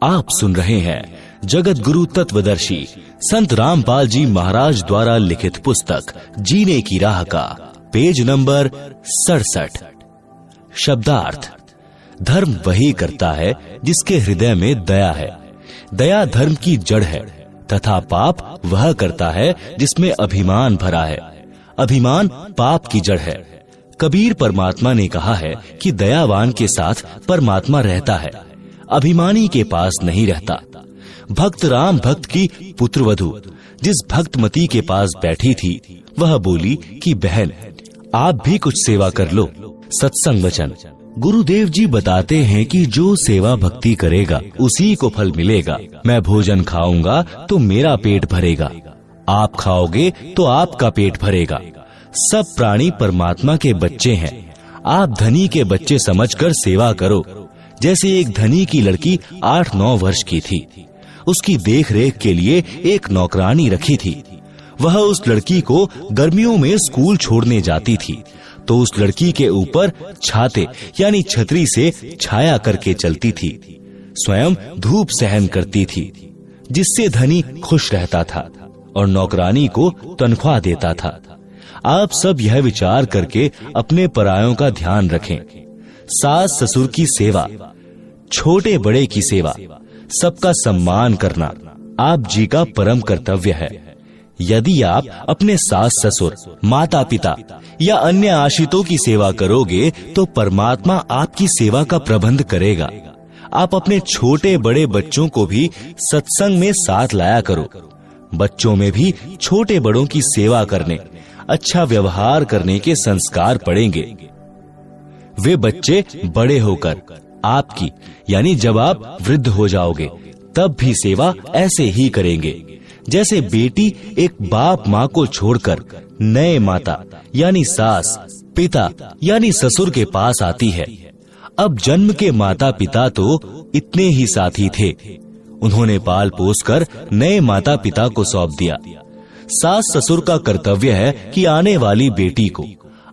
आप सुन रहे हैं जगत गुरु तत्वदर्शी संत रामपाल जी महाराज द्वारा लिखित पुस्तक जीने की राह का पेज नंबर 67। शब्दार्थ। धर्म वही करता है जिसके हृदय में दया है। दया धर्म की जड़ है तथा पाप वह करता है जिसमें अभिमान भरा है। अभिमान पाप की जड़ है। कबीर परमात्मा ने कहा है कि दयावान के साथ परमात्मा रहता है, अभिमानी के पास नहीं रहता। भक्त राम भक्त की पुत्रवधू जिस भक्तमती के पास बैठी थी वह बोली कि बहन आप भी कुछ सेवा कर लो। सत्संग वचन। गुरुदेव जी बताते हैं कि जो सेवा भक्ति करेगा उसी को फल मिलेगा। मैं भोजन खाऊंगा तो मेरा पेट भरेगा, आप खाओगे तो आपका पेट भरेगा। सब प्राणी परमात्मा के बच्चे हैं। आप धनी के बच्चे समझकर सेवा करो। जैसे एक धनी की लड़की 8-9 वर्ष की थी, उसकी देख रेख के लिए एक नौकरानी रखी थी। वह उस लड़की को गर्मियों में स्कूल छोड़ने जाती थी तो उस लड़की के ऊपर छाते यानी छतरी से छाया करके चलती थी। स्वयं धूप सहन करती थी, जिससे धनी खुश रहता था और नौकरानी को तनख्वाह देता था। आप सब यह विचार करके अपने परायों का ध्यान रखें। सास ससुर की सेवा, छोटे बड़े की सेवा, सबका सम्मान करना आप जी का परम कर्तव्य है। यदि आप अपने सास ससुर, माता पिता या अन्य आश्रितों की सेवा करोगे तो परमात्मा आपकी सेवा का प्रबंध करेगा। आप अपने छोटे बड़े बच्चों को भी सत्संग में साथ लाया करो। बच्चों में भी छोटे बड़ों की सेवा करने, अच्छा व्यवहार करने के संस्कार पड़ेंगे। वे बच्चे बड़े होकर आपकी यानी जब आप वृद्ध हो जाओगे तब भी सेवा ऐसे ही करेंगे जैसे बेटी एक बाप माँ को छोड़कर नए माता यानी सास पिता यानी ससुर के पास आती है। अब जन्म के माता पिता तो इतने ही साथी थे, उन्होंने पाल पोस कर नए माता पिता को सौंप दिया। सास ससुर का कर्तव्य है कि आने वाली बेटी को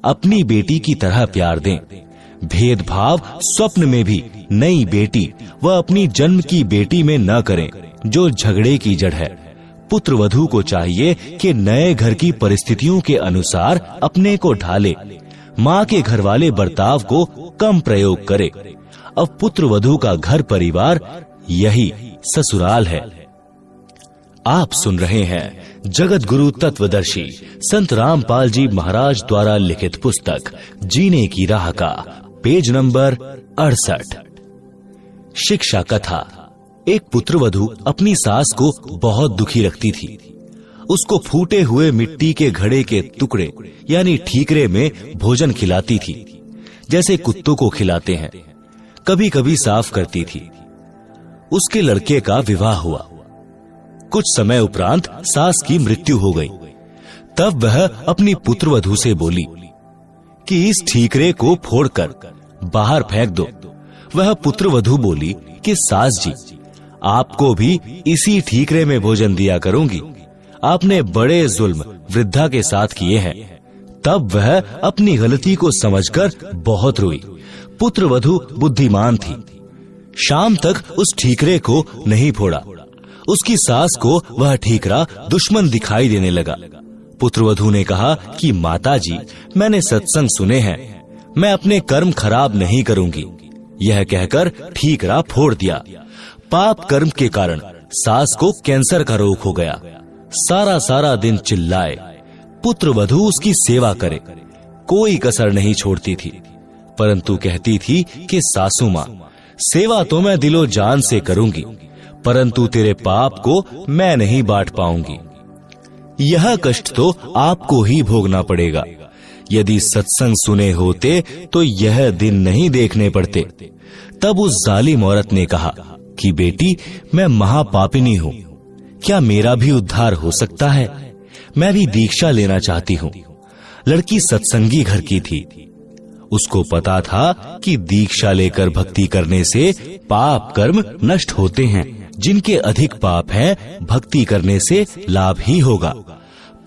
अपनी बेटी की तरह प्यार दें। भेदभाव स्वप्न में भी नई बेटी व अपनी जन्म की बेटी में न करें, जो झगड़े की जड़ है। पुत्र वधू को चाहिए कि नए घर की परिस्थितियों के अनुसार अपने को ढाले, माँ के घर वाले बर्ताव को कम प्रयोग करे। अब पुत्र वधू का घर परिवार यही ससुराल है। आप सुन रहे हैं जगत गुरु तत्वदर्शी संत रामपाल जी महाराज द्वारा लिखित पुस्तक जीने की राह का पेज नंबर 68। शिक्षा कथा। एक पुत्रवधू अपनी सास को बहुत दुखी रखती थी। उसको फूटे हुए मिट्टी के घड़े के टुकड़े यानी ठीकरे में भोजन खिलाती थी, जैसे कुत्तों को खिलाते हैं। कभी कभी साफ करती थी। उसके लड़के का विवाह हुआ। कुछ समय उपरांत सास की मृत्यु हो गई। तब वह अपनी पुत्रवधू से बोली कि इस ठीकरे को फोड़कर बाहर फेंक दो। वह पुत्रवधू बोली कि सास जी, आपको भी इसी ठीकरे में भोजन दिया करूंगी। आपने बड़े जुल्म वृद्धा के साथ किए हैं। तब वह अपनी गलती को समझकर बहुत रोई। पुत्रवधू बुद्धिमान थी। शाम तक उस ठीकरे को नहीं फोड़ा। उसकी सास को वह ठीकरा दुश्मन दिखाई देने लगा। पुत्रवधू ने कहा कि माताजी, मैंने सत्संग सुने हैं, मैं अपने कर्म खराब नहीं करूंगी। यह कहकर ठीकरा फोड़ दिया। पाप कर्म के कारण सास को कैंसर का रोग हो गया। सारा दिन चिल्लाए, पुत्रवधू उसकी सेवा करे, कोई कसर नहीं छोड़ती थी, परंतु कहती थी कि सासू माँ, सेवा तो मैं दिलो जान से करूंगी, परंतु तेरे पाप को मैं नहीं बांट पाऊंगी। यह कष्ट तो आपको ही भोगना पड़ेगा। यदि सत्संग सुने होते तो यह दिन नहीं देखने पड़ते। तब उस जालिम औरत ने कहा कि बेटी, मैं महापापिनी हूँ, क्या मेरा भी उद्धार हो सकता है? मैं भी दीक्षा लेना चाहती हूँ। लड़की सत्संगी घर की थी। उसको पता था कि दीक्षा लेकर भक्ति करने से पाप कर्म नष्ट होते हैं। जिनके अधिक पाप हैं, भक्ति करने से लाभ ही होगा।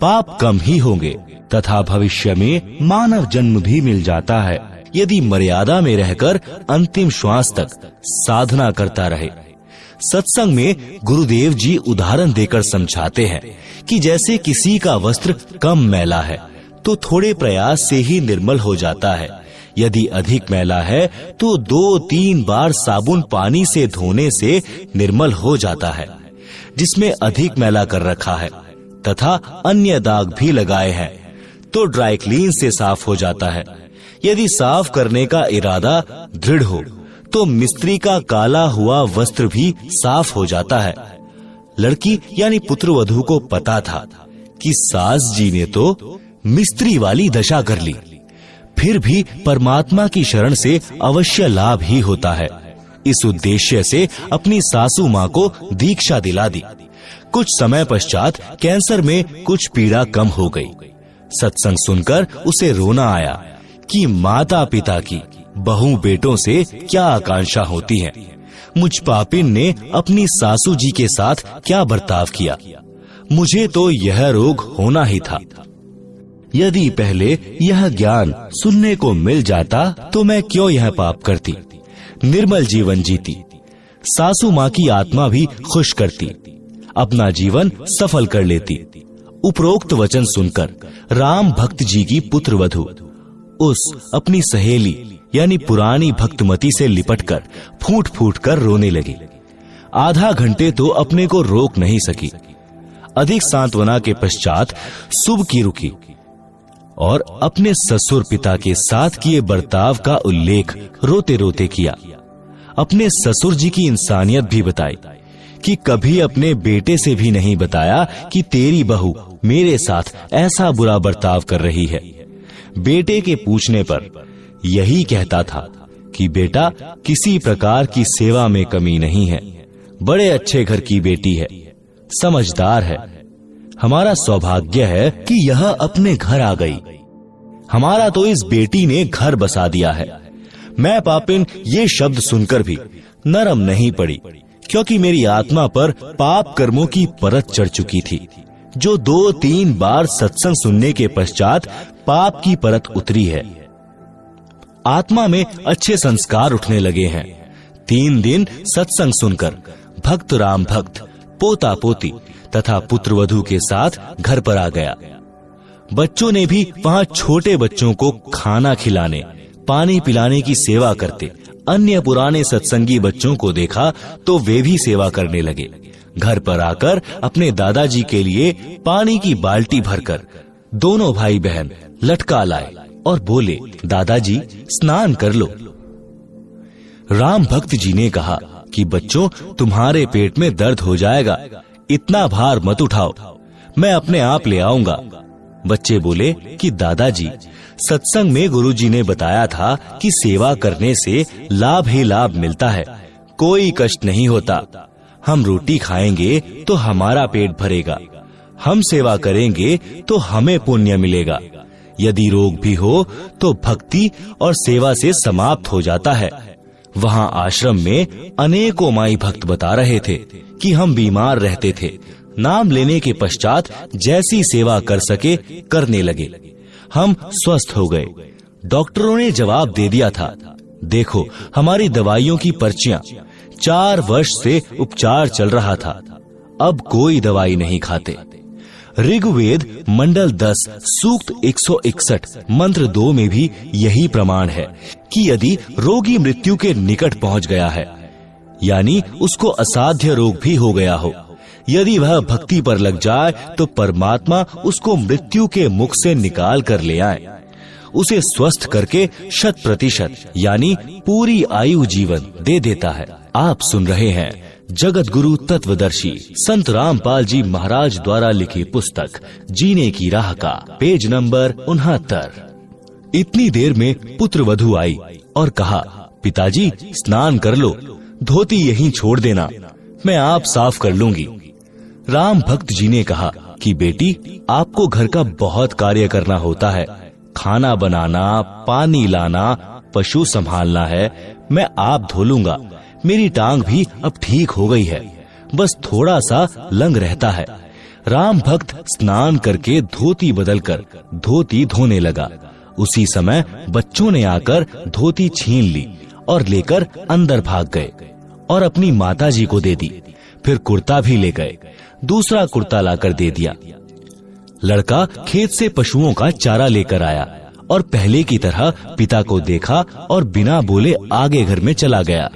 पाप कम ही होंगे तथा भविष्य में मानव जन्म भी मिल जाता है, यदि मर्यादा में रहकर अंतिम श्वास तक साधना करता रहे। सत्संग में गुरुदेव जी उदाहरण देकर समझाते हैं कि जैसे किसी का वस्त्र कम मैला है तो थोड़े प्रयास से ही निर्मल हो जाता है, यदि अधिक मैला है तो 2-3 बार साबुन पानी से धोने से निर्मल हो जाता है। जिसमें अधिक मैला कर रखा है तथा अन्य दाग भी लगाए हैं तो ड्राई क्लीन से साफ हो जाता है। यदि साफ करने का इरादा दृढ़ हो तो मिस्त्री का काला हुआ वस्त्र भी साफ हो जाता है। लड़की यानी पुत्रवधू को पता था कि सास जी ने तो मिस्त्री वाली दशा कर ली, फिर भी परमात्मा की शरण से अवश्य लाभ ही होता है। इस उद्देश्य से अपनी सासू माँ को दीक्षा दिला दी। कुछ समय पश्चात कैंसर में कुछ पीड़ा कम हो गई। सत्संग सुनकर उसे रोना आया कि माता पिता की बहू बेटों से क्या आकांक्षा होती है। मुझ पापिन ने अपनी सासू जी के साथ क्या बर्ताव किया। मुझे तो यह रोग होना ही था। यदि पहले यह ज्ञान सुनने को मिल जाता तो मैं क्यों यह पाप करती, निर्मल जीवन जीती, सासू माँ की आत्मा भी खुश करती, अपना जीवन सफल कर लेती। उपरोक्त वचन सुनकर राम भक्त जी की पुत्रवधू उस अपनी सहेली यानी पुरानी भक्तमती से लिपटकर फूट फूट कर रोने लगी। आधा घंटे तो अपने को रोक नहीं सकी। अधिक सांत्वना के पश्चात सुबह की रुकी और अपने ससुर पिता के साथ किए बर्ताव का उल्लेख रोते रोते किया। अपने ससुर जी की इंसानियत भी बताई कि कभी अपने बेटे से भी नहीं बताया कि तेरी बहू मेरे साथ ऐसा बुरा बर्ताव कर रही है। बेटे के पूछने पर यही कहता था कि बेटा किसी प्रकार की सेवा में कमी नहीं है, बड़े अच्छे घर की बेटी है, समझदार है। हमारा सौभाग्य है कि यह अपने घर आ गई। हमारा तो इस बेटी ने घर बसा दिया है। मैं पापिन ये शब्द सुनकर भी नरम नहीं पड़ी, क्योंकि मेरी आत्मा पर पाप कर्मों की परत चढ़ चुकी थी, जो 2-3 बार सत्संग सुनने के पश्चात पाप की परत उतरी है। आत्मा में अच्छे संस्कार उठने लगे हैं। 3 दिन सत्संग सुनकर भक्त राम भक्त पोता पोती तथा पुत्रवधू के साथ घर पर आ गया। बच्चों ने भी वहाँ छोटे बच्चों को खाना खिलाने पानी पिलाने की सेवा करते अन्य पुराने सत्संगी बच्चों को देखा तो वे भी सेवा करने लगे। घर पर आकर अपने दादाजी के लिए पानी की बाल्टी भरकर दोनों भाई बहन लटका लाए और बोले, दादाजी स्नान कर लो। राम भक्त जी ने कहा कि बच्चों तुम्हारे पेट में दर्द हो जाएगा, इतना भार मत उठाओ, मैं अपने आप ले आऊंगा। बच्चे बोले कि दादाजी सत्संग में गुरुजी ने बताया था कि सेवा करने से लाभ ही लाभ मिलता है, कोई कष्ट नहीं होता। हम रोटी खाएंगे तो हमारा पेट भरेगा, हम सेवा करेंगे तो हमें पुण्य मिलेगा। यदि रोग भी हो तो भक्ति और सेवा से समाप्त हो जाता है। वहाँ आश्रम में अनेकों माई भक्त बता रहे थे कि हम बीमार रहते थे, नाम लेने के पश्चात जैसी सेवा कर सके करने लगे, हम स्वस्थ हो गए। डॉक्टरों ने जवाब दे दिया था, देखो हमारी दवाइयों की पर्चियां, 4 वर्ष से उपचार चल रहा था, अब कोई दवाई नहीं खाते। ऋग्वेद मंडल 10 सूक्त 161 मंत्र 2 में भी यही प्रमाण है कि यदि रोगी मृत्यु के निकट पहुंच गया है, यानी उसको असाध्य रोग भी हो गया हो, यदि वह भक्ति पर लग जाए तो परमात्मा उसको मृत्यु के मुख से निकाल कर ले आए, उसे स्वस्थ करके 100% यानी पूरी आयु जीवन दे देता है। आप सुन रहे हैं जगत गुरु तत्वदर्शी संत रामपाल जी महाराज द्वारा लिखी पुस्तक जीने की राह का पेज नंबर 69। इतनी देर में पुत्रवधू आई और कहा, पिताजी स्नान कर लो, धोती यहीं छोड़ देना, मैं आप साफ कर लूंगी। राम भक्त जी ने कहा कि बेटी आपको घर का बहुत कार्य करना होता है, खाना बनाना, पानी लाना, पशु संभालना है, मैं आप धो लूंगा। मेरी टांग भी अब ठीक हो गई है, बस थोड़ा सा लंग रहता है। राम भक्त स्नान करके धोती बदलकर धोती धोने लगा। उसी समय बच्चों ने आकर धोती छीन ली और लेकर अंदर भाग गए और अपनी माताजी को दे दी। फिर कुर्ता भी ले गए, दूसरा कुर्ता लाकर दे दिया। लड़का खेत से पशुओं का चारा लेकर आया और पहले की तरह पिता को देखा और बिना बोले आगे घर में चला गया।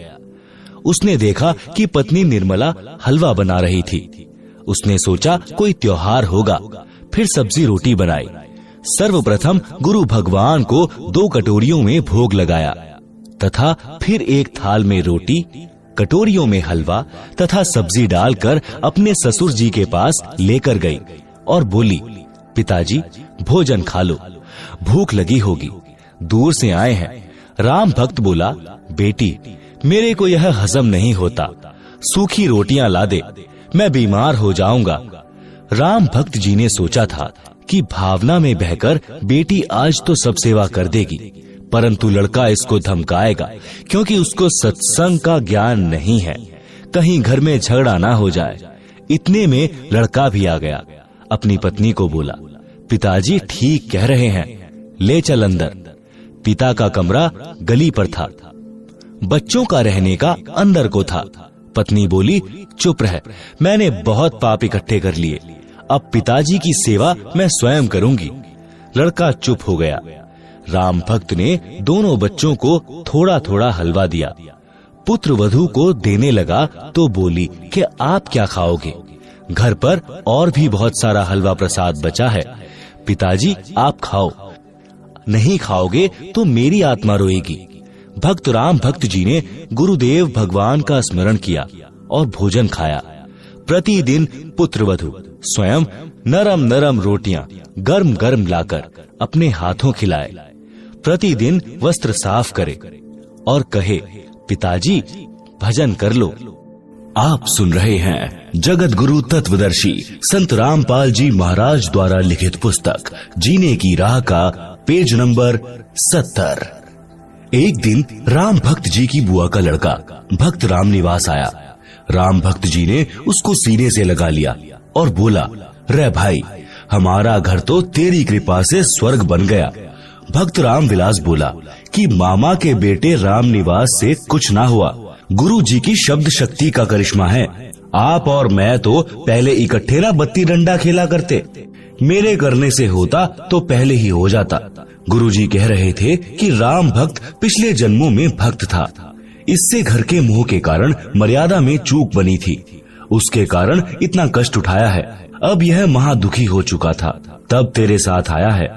उसने देखा कि पत्नी निर्मला हलवा बना रही थी। उसने सोचा कोई त्योहार होगा, फिर सब्जी रोटी बनाई। सर्वप्रथम गुरु भगवान को 2 कटोरियों में भोग लगाया तथा फिर एक थाल में रोटी, कटोरियों में हलवा तथा सब्जी डालकर अपने ससुर जी के पास लेकर गई और बोली, पिताजी भोजन खा लो, भूख लगी होगी, दूर से आए हैं। राम भक्त बोला, बेटी मेरे को यह हजम नहीं होता, सूखी रोटियां ला दे, मैं बीमार हो जाऊंगा। राम भक्त जी ने सोचा था कि भावना में बहकर बेटी आज तो सब सेवा कर देगी, परंतु लड़का इसको धमकाएगा क्योंकि उसको सत्संग का ज्ञान नहीं है, कहीं घर में झगड़ा ना हो जाए। इतने में लड़का भी आ गया। अपनी पत्नी को बोला, पिताजी ठीक कह रहे हैं, ले चल अंदर। पिता का कमरा गली पर था, बच्चों का रहने का अंदर को था। पत्नी बोली, चुप रह, मैंने बहुत पाप इकट्ठे कर लिए, अब पिताजी की सेवा मैं स्वयं करूंगी। लड़का चुप हो गया। राम भक्त ने दोनों बच्चों को थोड़ा थोड़ा हलवा दिया। पुत्र वधू को देने लगा तो बोली कि आप क्या खाओगे, घर पर और भी बहुत सारा हलवा प्रसाद बचा है, पिताजी आप खाओ, नहीं खाओगे तो मेरी आत्मा रोएगी। भक्त राम भक्त जी ने गुरुदेव भगवान का स्मरण किया और भोजन खाया। प्रतिदिन पुत्र वधू स्वयं नरम नरम रोटियां गर्म गर्म लाकर अपने हाथों खिलाए, प्रतिदिन वस्त्र साफ करे और कहे, पिताजी भजन कर लो। आप सुन रहे हैं जगत गुरु तत्वदर्शी संत रामपाल जी महाराज द्वारा लिखित पुस्तक जीने की राह का पेज नंबर 70। एक दिन राम भक्त जी की बुआ का लड़का भक्त राम निवास आया। राम भक्त जी ने उसको सीने से लगा लिया और बोला, रे भाई हमारा घर तो तेरी कृपा से स्वर्ग बन गया। भक्त राम विलास बोला कि मामा के बेटे राम निवास से कुछ ना हुआ, गुरु जी की शब्द शक्ति का करिश्मा है। आप और मैं तो पहले इकट्ठे ना बत्ती डंडा खेला करते, मेरे करने से होता तो पहले ही हो जाता। गुरु जी कह रहे थे कि राम भक्त पिछले जन्मों में भक्त था, इससे घर के मोह के कारण मर्यादा में चूक बनी थी, उसके कारण इतना कष्ट उठाया है। अब यह महादुखी हो चुका था, तब तेरे साथ आया है,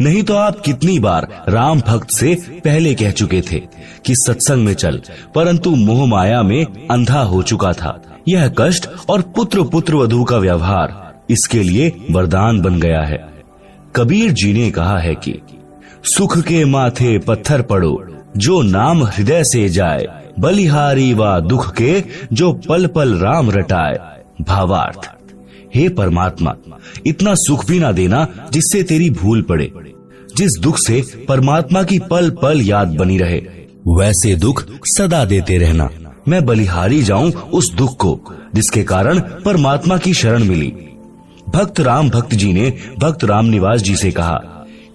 नहीं तो आप कितनी बार राम भक्त से पहले कह चुके थे कि सत्संग में चल, परंतु मोह माया में अंधा हो चुका था। यह कष्ट और पुत्र पुत्र वधू का व्यवहार इसके लिए वरदान बन गया है। कबीर जी ने कहा है कि सुख के माथे पत्थर पड़ो, जो नाम हृदय से जाए, बलिहारी व दुख के जो पल पल राम रटाए। भावार्थ, हे परमात्मा, इतना सुख भी ना देना जिससे तेरी भूल पड़े, जिस दुख से परमात्मा की पल पल याद बनी रहे, वैसे दुख सदा देते रहना। मैं बलिहारी जाऊं उस दुख को जिसके कारण परमात्मा की शरण मिली। भक्त राम भक्त जी ने भक्त राम निवास जी से कहा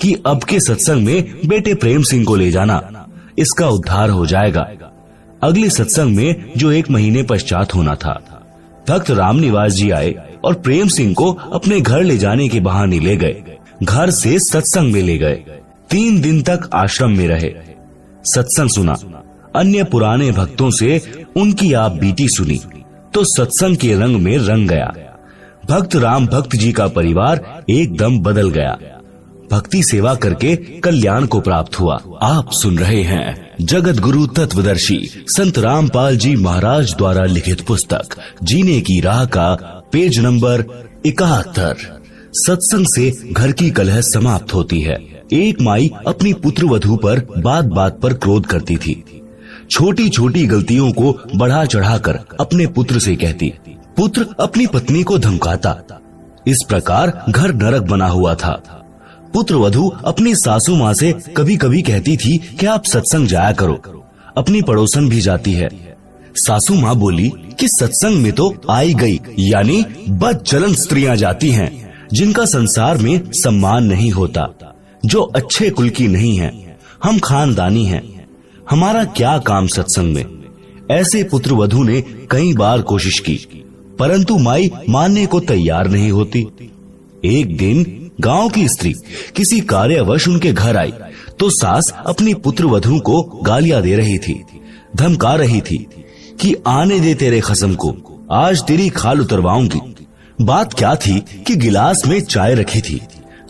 कि अब के सत्संग में बेटे प्रेम सिंह को ले जाना, इसका उद्धार हो जाएगा। अगले सत्संग में जो 1 महीने पश्चात होना था, भक्त राम निवास जी आए और प्रेम सिंह को अपने घर ले जाने के बहाने ले गए। घर से सत्संग में ले गए। 3 दिन तक आश्रम में रहे, सत्संग सुना, अन्य पुराने भक्तों से उनकी आप बीती सुनी तो सत्संग के रंग में रंग गया। भक्त राम भक्त जी का परिवार एकदम बदल गया, भक्ति सेवा करके कल्याण को प्राप्त हुआ। आप सुन रहे हैं जगत गुरु तत्वदर्शी संत रामपाल जी महाराज द्वारा लिखित पुस्तक जीने की राह का पेज नंबर 71। सत्संग से घर की कलह समाप्त होती है। एक माई अपनी पुत्र वधू पर बात बात पर क्रोध करती थी। छोटी छोटी गलतियों को बढ़ा चढ़ाकर अपने पुत्र से कहती, पुत्र अपनी पत्नी को धमकाता। इस प्रकार घर नरक बना हुआ था। पुत्र वधू अपनी सासू माँ से कभी कभी कहती थी कि आप सत्संग जाया करो, अपनी पड़ोसन भी जाती है। सासू माँ बोली कि सत्संग में तो आई गई यानी बदचलन स्त्रियाँ जाती हैं, जिनका संसार में सम्मान नहीं होता, जो अच्छे कुल की नहीं है। हम खानदानी हैं, हमारा क्या काम सत्संग में। ऐसे पुत्रवधू ने कई बार कोशिश की, परंतु माई मानने को तैयार नहीं होती। एक दिन गांव की स्त्री किसी कार्यवश उनके घर आई तो सास अपनी पुत्रवधू को गालियां दे रही थी, धमका रही थी कि आने दे तेरे खसम को, आज तेरी खाल उतरवाऊंगी। बात क्या थी कि गिलास में चाय रखी थी,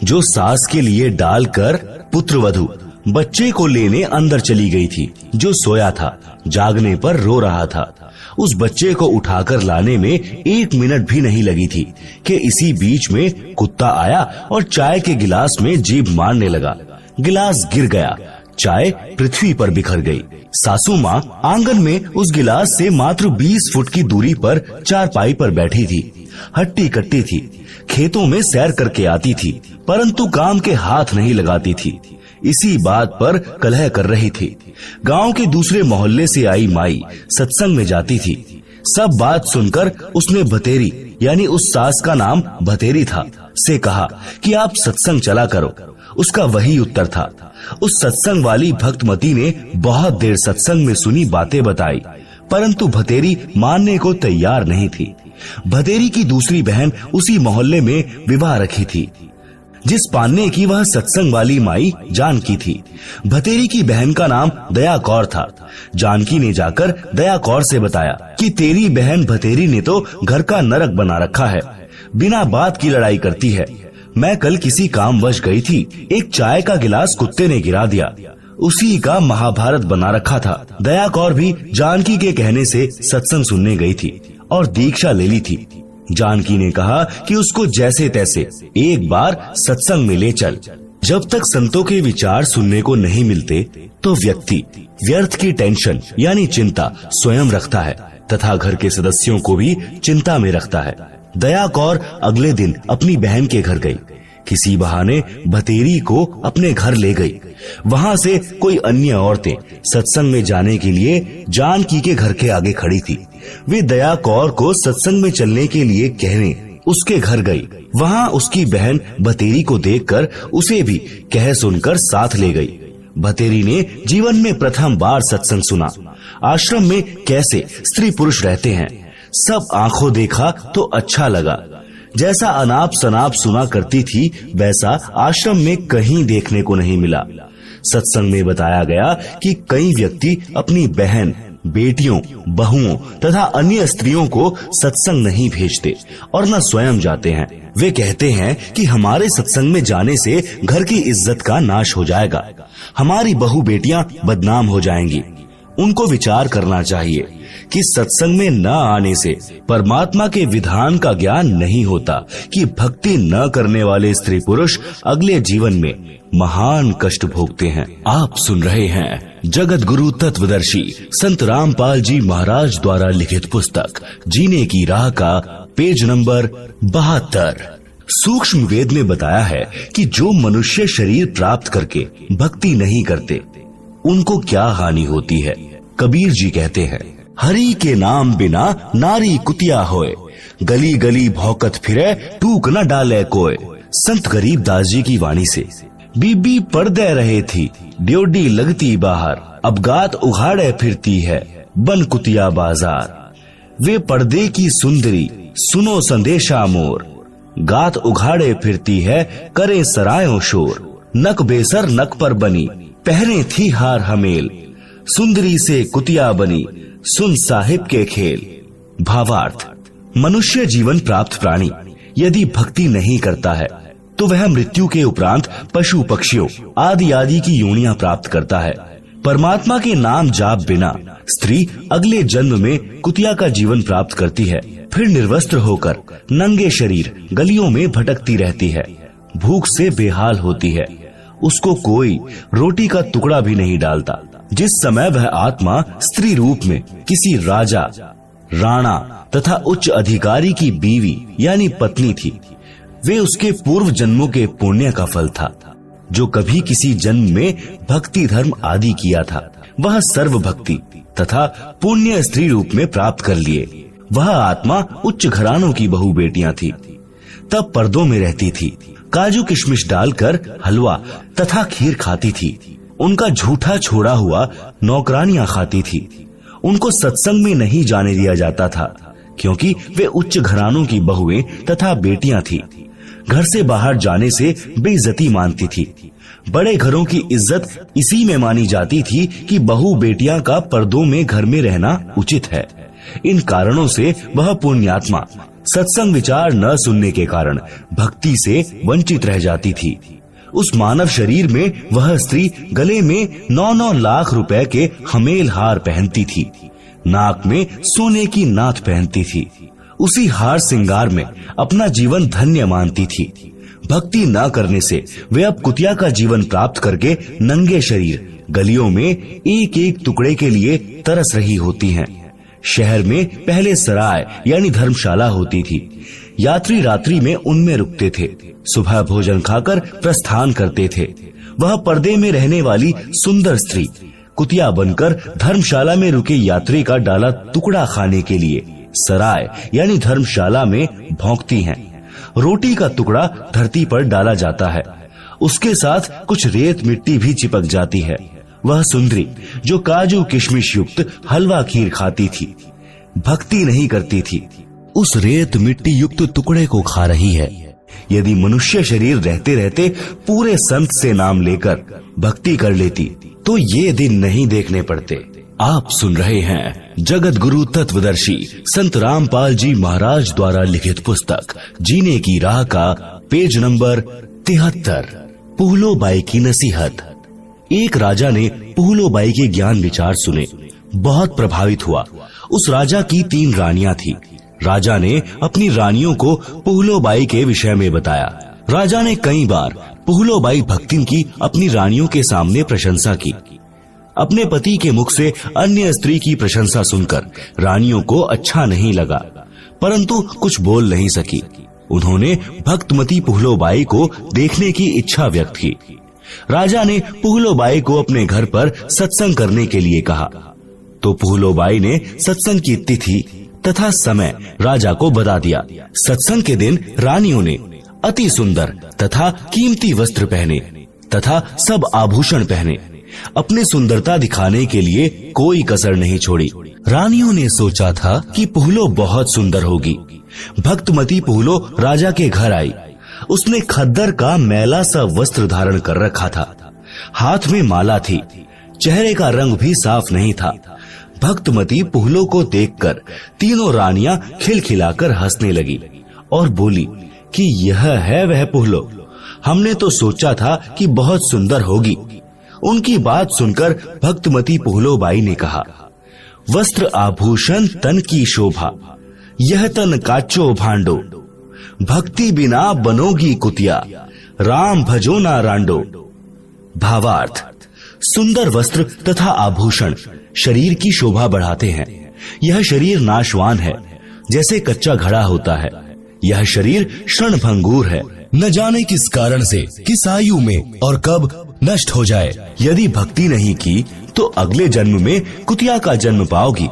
जो सास के लिए डालकर पुत्रवधू बच्चे को लेने अंदर चली गई थी, जो सोया था, जागने पर रो रहा था। उस बच्चे को उठाकर लाने में 1 मिनट भी नहीं लगी थी कि इसी बीच में कुत्ता आया और चाय के गिलास में जीभ मारने लगा। गिलास गिर गया, चाय पृथ्वी पर बिखर गई। सासू माँ आंगन में उस गिलास से मात्र 20 फुट की दूरी पर चारपाई पर बैठी थी। हट्टी कट्टी थी, खेतों में सैर करके आती थी, परंतु काम के हाथ नहीं लगाती थी। इसी बात पर कलह कर रही थी। गांव के दूसरे मोहल्ले से आई माई सत्संग में जाती थी। सब बात सुनकर उसने भतेरी, यानी उस सास का नाम भतेरी था, से कहा कि आप सत्संग चला करो। उसका वही उत्तर था। उस सत्संग वाली भक्तमती ने बहुत देर सत्संग में सुनी बातें बताई, परंतु भतेरी मानने को तैयार नहीं थी। भतेरी की दूसरी बहन उसी मोहल्ले में विवाह रखी थी, जिस पान्ने की वह सत्संग वाली माई जानकी थी। भतेरी की बहन का नाम दया कौर था। जानकी ने जाकर दया कौर से बताया कि तेरी बहन भतेरी ने तो घर का नरक बना रखा है, बिना बात की लड़ाई करती है। मैं कल किसी कामवश गई थी, एक चाय का गिलास कुत्ते ने गिरा दिया, उसी का महाभारत बना रखा था। दया कौर भी जानकी के कहने से सत्संग सुनने गई थी और दीक्षा ले ली थी। जानकी ने कहा कि उसको जैसे तैसे एक बार सत्संग में ले चल। जब तक संतों के विचार सुनने को नहीं मिलते तो व्यक्ति व्यर्थ की टेंशन यानी चिंता स्वयं रखता है तथा घर के सदस्यों को भी चिंता में रखता है। दया कौर अगले दिन अपनी बहन के घर गई। किसी बहाने भतेरी को अपने घर ले गई। वहाँ से कोई अन्य औरतें सत्संग में जाने के लिए जानकी के घर के आगे खड़ी थी। वे दया कौर को सत्संग में चलने के लिए कहने उसके घर गई। वहाँ उसकी बहन भतेरी को देखकर उसे भी कह सुनकर साथ ले गई। भतेरी ने जीवन में प्रथम बार सत्संग सुना। आश्रम में कैसे स्त्री पुरुष रहते हैं, सब आंखों देखा तो अच्छा लगा। जैसा अनाप शनाप सुना करती थी वैसा आश्रम में कहीं देखने को नहीं मिला। सत्संग में बताया गया कि कई व्यक्ति अपनी बहन, बेटियों, बहुओं तथा अन्य स्त्रियों को सत्संग नहीं भेजते और न स्वयं जाते हैं। वे कहते हैं कि हमारे सत्संग में जाने से घर की इज्जत का नाश हो जाएगा, हमारी बहू बेटियां बदनाम हो जाएंगी। उनको विचार करना चाहिए कि सत्संग में न आने से परमात्मा के विधान का ज्ञान नहीं होता कि भक्ति न करने वाले स्त्री पुरुष अगले जीवन में महान कष्ट भोगते हैं। आप सुन रहे हैं जगत गुरु तत्वदर्शी संत रामपाल जी महाराज द्वारा लिखित पुस्तक जीने की राह का पेज नंबर 72। सूक्ष्म वेद में बताया है कि जो मनुष्य शरीर प्राप्त करके भक्ति नहीं करते उनको क्या हानि होती है। कबीर जी कहते हैं, हरि के नाम बिना नारी कुतिया होए, गली गली भौकत फिरे टूक न डाले कोय। संत गरीबदास जी की वाणी से बीबी पर्दे रहे थी, ड्योडी लगती बाहर, अब गात उघाड़े फिरती है बन कुतिया बाजार। वे पर्दे की सुंदरी सुनो संदेशा मोर, गात उघाड़े फिरती है करे सरायों शोर। नक बेसर नक पर बनी पहने थी हार हमेल, सुंदरी से कुतिया बनी सुन साहिब के खेल। भावार्थ, मनुष्य जीवन प्राप्त प्राणी यदि भक्ति नहीं करता है तो वह मृत्यु के उपरांत पशु पक्षियों आदि आदि की योनियां प्राप्त करता है। परमात्मा के नाम जाप बिना स्त्री अगले जन्म में कुतिया का जीवन प्राप्त करती है, फिर निर्वस्त्र होकर नंगे शरीर गलियों में भटकती रहती है, भूख से बेहाल होती है, उसको कोई रोटी का टुकड़ा भी नहीं डालता। जिस समय वह आत्मा स्त्री रूप में किसी राजा, राणा तथा उच्च अधिकारी की बीवी यानी पत्नी थी, वे उसके पूर्व जन्मों के पुण्य का फल था। जो कभी किसी जन्म में भक्ति धर्म आदि किया था वह सर्व भक्ति तथा पुण्य स्त्री रूप में प्राप्त कर लिए। वह आत्मा उच्च घरानों की बहू बेटियां थी, तब पर्दों में रहती थी, काजू किशमिश डालकर हलवा तथा खीर खाती थी, उनका झूठा छोड़ा हुआ नौकरानियां खाती थी, उनको सत्संग में नहीं जाने दिया जाता था, क्योंकि वे उच्च घरानों की बहुएं तथा बेटियां थी। घर से बाहर जाने से बेइज्जती मानती थी। बड़े घरों की इज्जत इसी में मानी जाती थी कि बहू बेटियां का पर्दों में घर में रहना उचित है। इन कारणों से वह पुण्यात्मा सत्संग विचार न सुनने के कारण भक्ति से वंचित रह जाती थी। उस मानव शरीर में वह स्त्री गले में 9-9 लाख रुपए के हमेल हार पहनती थी, नाक में सोने की नाथ पहनती थी। उसी हार श्रृंगार में अपना जीवन धन्य मानती थी। भक्ति न करने से वे अब कुतिया का जीवन प्राप्त करके नंगे शरीर गलियों में एक एक टुकड़े के लिए तरस रही होती हैं। शहर में पहले सराय यानी धर्मशाला होती थी। यात्री रात्रि में उनमें रुकते थे, सुबह भोजन खाकर प्रस्थान करते थे। वह पर्दे में रहने वाली सुंदर स्त्री कुतिया बनकर धर्मशाला में रुके यात्री का डाला टुकड़ा खाने के लिए सराय यानी धर्मशाला में भौंकती हैं। रोटी का टुकड़ा धरती पर डाला जाता है, उसके साथ कुछ रेत मिट्टी भी चिपक जाती है। वह सुंदरी जो काजू किशमिश युक्त हलवा खीर खाती थी, भक्ति नहीं करती थी, उस रेत मिट्टी युक्त टुकड़े को खा रही है। यदि मनुष्य शरीर रहते रहते पूरे संत से नाम लेकर भक्ति कर लेती तो ये दिन नहीं देखने पड़ते। आप सुन रहे हैं जगत गुरु तत्वदर्शी संत रामपाल जी महाराज द्वारा लिखित पुस्तक जीने की राह का पेज नंबर 73, पुहलोबाई की नसीहत। एक राजा ने पुहलोबाई के ज्ञान विचार सुने, बहुत प्रभावित हुआ। उस राजा की 3 रानियां थी। राजा ने अपनी रानियों को पुहलोबाई के विषय में बताया। राजा ने कई बार पुहलोबाई भक्तिन की अपनी रानियों के सामने प्रशंसा की। अपने पति के मुख से अन्य स्त्री की प्रशंसा सुनकर रानियों को अच्छा नहीं लगा, परंतु कुछ बोल नहीं सकी। उन्होंने भक्तमती पुहलोबाई को देखने की इच्छा व्यक्त की। राजा ने पुहलोबाई को अपने घर पर सत्संग करने के लिए कहा, तो पुहलोबाई ने सत्संग की तिथि तथा समय राजा को बता दिया। सत्संग के दिन रानियों ने अति सुंदर तथा कीमती वस्त्र पहने तथा सब आभूषण पहने। अपनी सुंदरता दिखाने के लिए कोई कसर नहीं छोड़ी। रानियों ने सोचा था कि पुहलो बहुत सुंदर होगी। भक्तमती पुहलो राजा के घर आई। उसने खद्दर का मैला सा वस्त्र धारण कर रखा था, हाथ में माला थी, चेहरे का रंग भी साफ नहीं था। भक्तमती पुहलो को देखकर तीनों रानियां खिलखिलाकर हंसने लगी और बोली कि यह है वह पुहलो, हमने तो सोचा था कि बहुत सुंदर होगी। उनकी बात सुनकर भक्तमती पुहलोबाई ने कहा, वस्त्र आभूषण तन की शोभा, यह तन काचो भांडो, भक्ति बिना बनोगी कुतिया, राम भजो ना रांडो। भावार्थ, सुंदर वस्त्र तथा आभूषण शरीर की शोभा बढ़ाते हैं। यह शरीर नाशवान है, जैसे कच्चा घड़ा होता है। यह शरीर क्षणभंगुर है, न जाने किस कारण से, किस आयु में और कब नष्ट हो जाए। यदि भक्ति नहीं की तो अगले जन्म में कुतिया का जन्म पाओगी,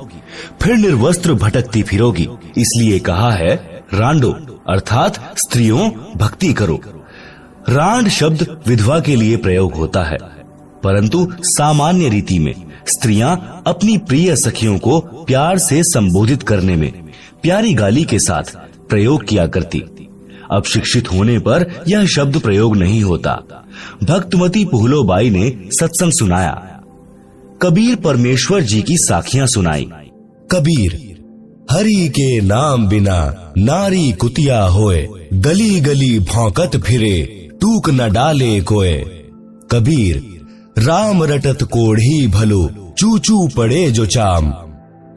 फिर निर्वस्त्र भटकती फिरोगी। इसलिए कहा है रांडो, अर्थात स्त्रियों भक्ति करो। रांड शब्द विधवा के लिए प्रयोग होता है, परंतु सामान्य रीति में स्त्रियां अपनी प्रिय सखियों को प्यार से संबोधित करने में प्यारी गाली के साथ प्रयोग किया करती। अब शिक्षित होने पर यह शब्द प्रयोग नहीं होता। भक्तमती पुहलोबाई ने सत्संग सुनाया। कबीर परमेश्वर जी की साखियां सुनाई। कबीर, हरि के नाम बिना नारी कुतिया होए, गली गली भौंकत फिरे, टूक न डाले कोय। कबीर, राम रटत कोढ़ी भलो, चूचू पड़े जो चाम,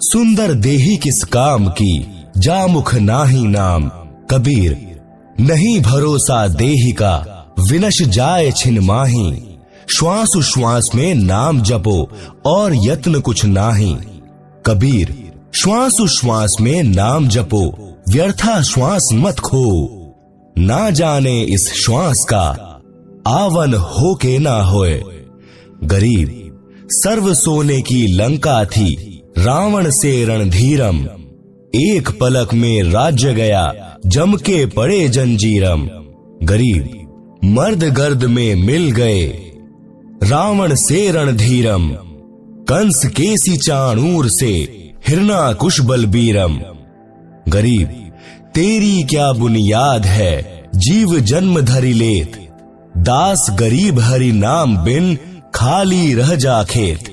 सुंदर देही किस काम की, जामुख नाही नाम। कबीर, नहीं भरोसा देही का, विनश जाए छिन माही, श्वास श्वास में नाम जपो और यत्न कुछ नाही। कबीर, श्वास श्वास में नाम जपो, व्यर्था श्वास मत खो, ना जाने इस श्वास का, आवन हो के ना होए। गरीब, सर्व सोने की लंका थी, रावण से रणधीरम, एक पलक में राज्य गया, जम के पड़े जंजीरम। गरीब, मर्द गर्द में मिल गए, रावण से रणधीरम, कंस केसी चाणूर से हिरना कुश बलबीरम। गरीब तेरी क्या बुनियाद है, जीव जन्म धरि लेत। दास गरीब हरि नाम बिन, खाली रह जा खेत।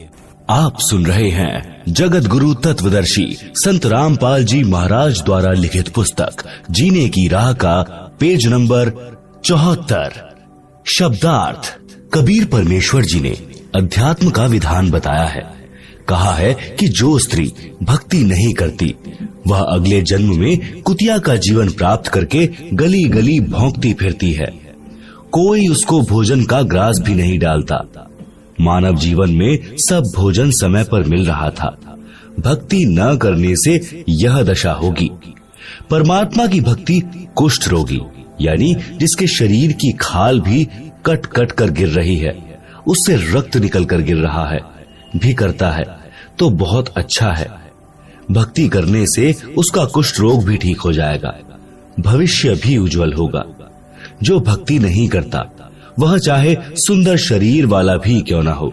आप सुन रहे हैं जगत गुरु तत्वदर्शी संत रामपाल जी महाराज द्वारा लिखित पुस्तक जीने की राह का पेज नंबर 74। शब्दार्थ। कबीर परमेश्वर जी ने अध्यात्म का विधान बताया है। कहा है कि जो स्त्री भक्ति नहीं करती वह अगले जन्म में कुतिया का जीवन प्राप्त करके गली गली भौंकती फिरती है। कोई उसको भोजन का ग्रास भी नहीं डालता। मानव जीवन में सब भोजन समय पर मिल रहा था। भक्ति न करने से यह दशा होगी। परमात्मा की भक्ति कुष्ठ रोगी यानी जिसके शरीर की खाल भी कट कट कर गिर रही है, उससे रक्त निकल कर गिर रहा है, भी करता है तो बहुत अच्छा है। भक्ति करने से उसका कुष्ठ रोग भी ठीक हो जाएगा, भविष्य भी उज्जवल होगा। जो भक्ति नहीं करता वह चाहे सुंदर शरीर वाला भी क्यों ना हो,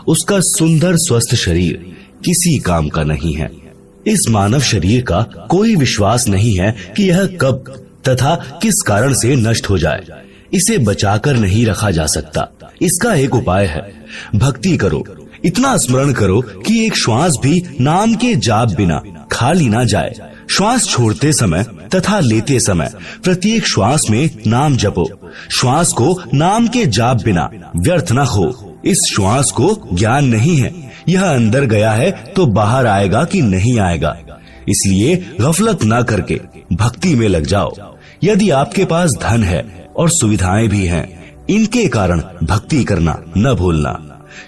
उसका सुंदर स्वस्थ शरीर किसी काम का नहीं है। इस मानव शरीर का कोई विश्वास नहीं है कि यह कब तथा किस कारण से नष्ट हो जाए। इसे बचाकर नहीं रखा जा सकता। इसका एक उपाय है, भक्ति करो। इतना स्मरण करो कि एक श्वास भी नाम के जाप बिना खाली ना जाए। श्वास छोड़ते समय तथा लेते समय प्रत्येक श्वास में नाम जपो। श्वास को नाम के जाप बिना व्यर्थ न हो। इस श्वास को ज्ञान नहीं है, यह अंदर गया है तो बाहर आएगा कि नहीं आएगा। इसलिए गफलत न करके भक्ति में लग जाओ। यदि आपके पास धन है और सुविधाएं भी हैं, इनके कारण भक्ति करना न भूलना।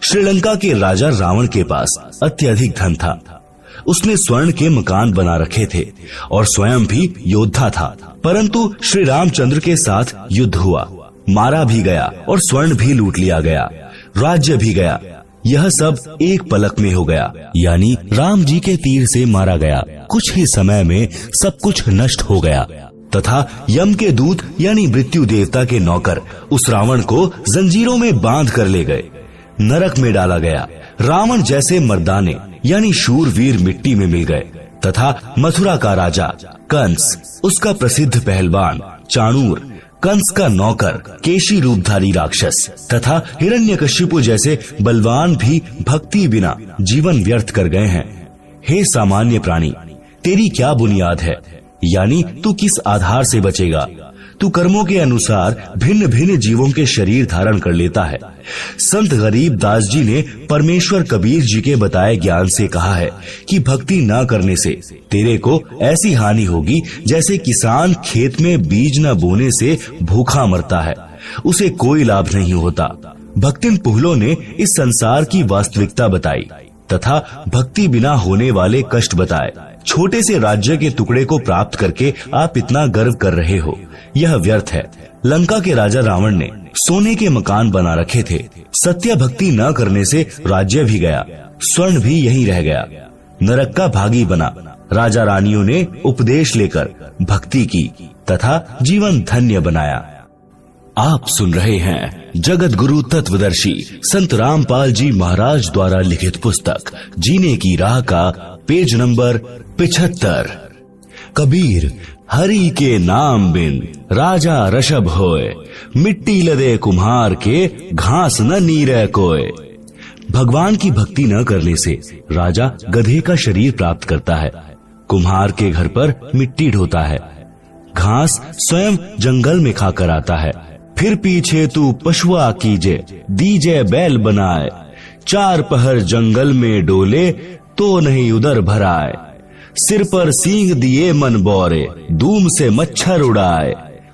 श्रीलंका के राजा रावण के पास अत्यधिक धन था। उसने स्वर्ण के मकान बना रखे थे और स्वयं भी योद्धा था। परंतु श्री रामचंद्र के साथ युद्ध हुआ, मारा भी गया और स्वर्ण भी लूट लिया गया, राज्य भी गया। यह सब एक पलक में हो गया, यानी राम जी के तीर से मारा गया। कुछ ही समय में सब कुछ नष्ट हो गया तथा यम के दूत यानी मृत्यु देवता के नौकर उस रावण को जंजीरों में बांध कर ले गए, नरक में डाला गया। रावण जैसे मर्दाने यानी शूरवीर मिट्टी में मिल गए तथा मथुरा का राजा कंस, उसका प्रसिद्ध पहलवान चाणूर, कंस का नौकर केशी रूपधारी राक्षस तथा हिरण्यकशिपु जैसे बलवान भी भक्ति बिना जीवन व्यर्थ कर गए हैं। हे सामान्य प्राणी, तेरी क्या बुनियाद है, यानी तू किस आधार से बचेगा। तू कर्मों के अनुसार भिन्न भिन्न जीवों के शरीर धारण कर लेता है। संत गरीब दास जी ने परमेश्वर कबीर जी के बताए ज्ञान से कहा है कि भक्ति न करने से तेरे को ऐसी हानि होगी जैसे किसान खेत में बीज न बोने से भूखा मरता है, उसे कोई लाभ नहीं होता। भक्तिन पुहलों ने इस संसार की वास्तविकता बताई तथा भक्ति बिना होने वाले कष्ट बताए। छोटे से राज्य के टुकड़े को प्राप्त करके आप इतना गर्व कर रहे हो, यह व्यर्थ है। लंका के राजा रावण ने सोने के मकान बना रखे थे। सत्य भक्ति न करने से राज्य भी गया, स्वर्ण भी यहीं रह गया, नरक का भागी बना। राजा रानियों ने उपदेश लेकर भक्ति की तथा जीवन धन्य बनाया। आप सुन रहे हैं जगत गुरु तत्वदर्शी संत रामपाल जी महाराज द्वारा लिखित पुस्तक जीने की राह का पेज नंबर 75। कबीर हरि के नाम बिन राजा ऋषभ होए, मिट्टी लदे कुम्हार के घास न नीरे कोय। भगवान की भक्ति न करने से राजा गधे का शरीर प्राप्त करता है, कुम्हार के घर पर मिट्टी ढोता है, घास स्वयं जंगल में खाकर आता है। फिर पीछे तू पशुआ कीजे, दीजे बैल बनाए, चार पहर जंगल में डोले तो नहीं उधर भराए। सिर पर सींग दिए मन बोरे, धूम से मच्छर उड़ाए,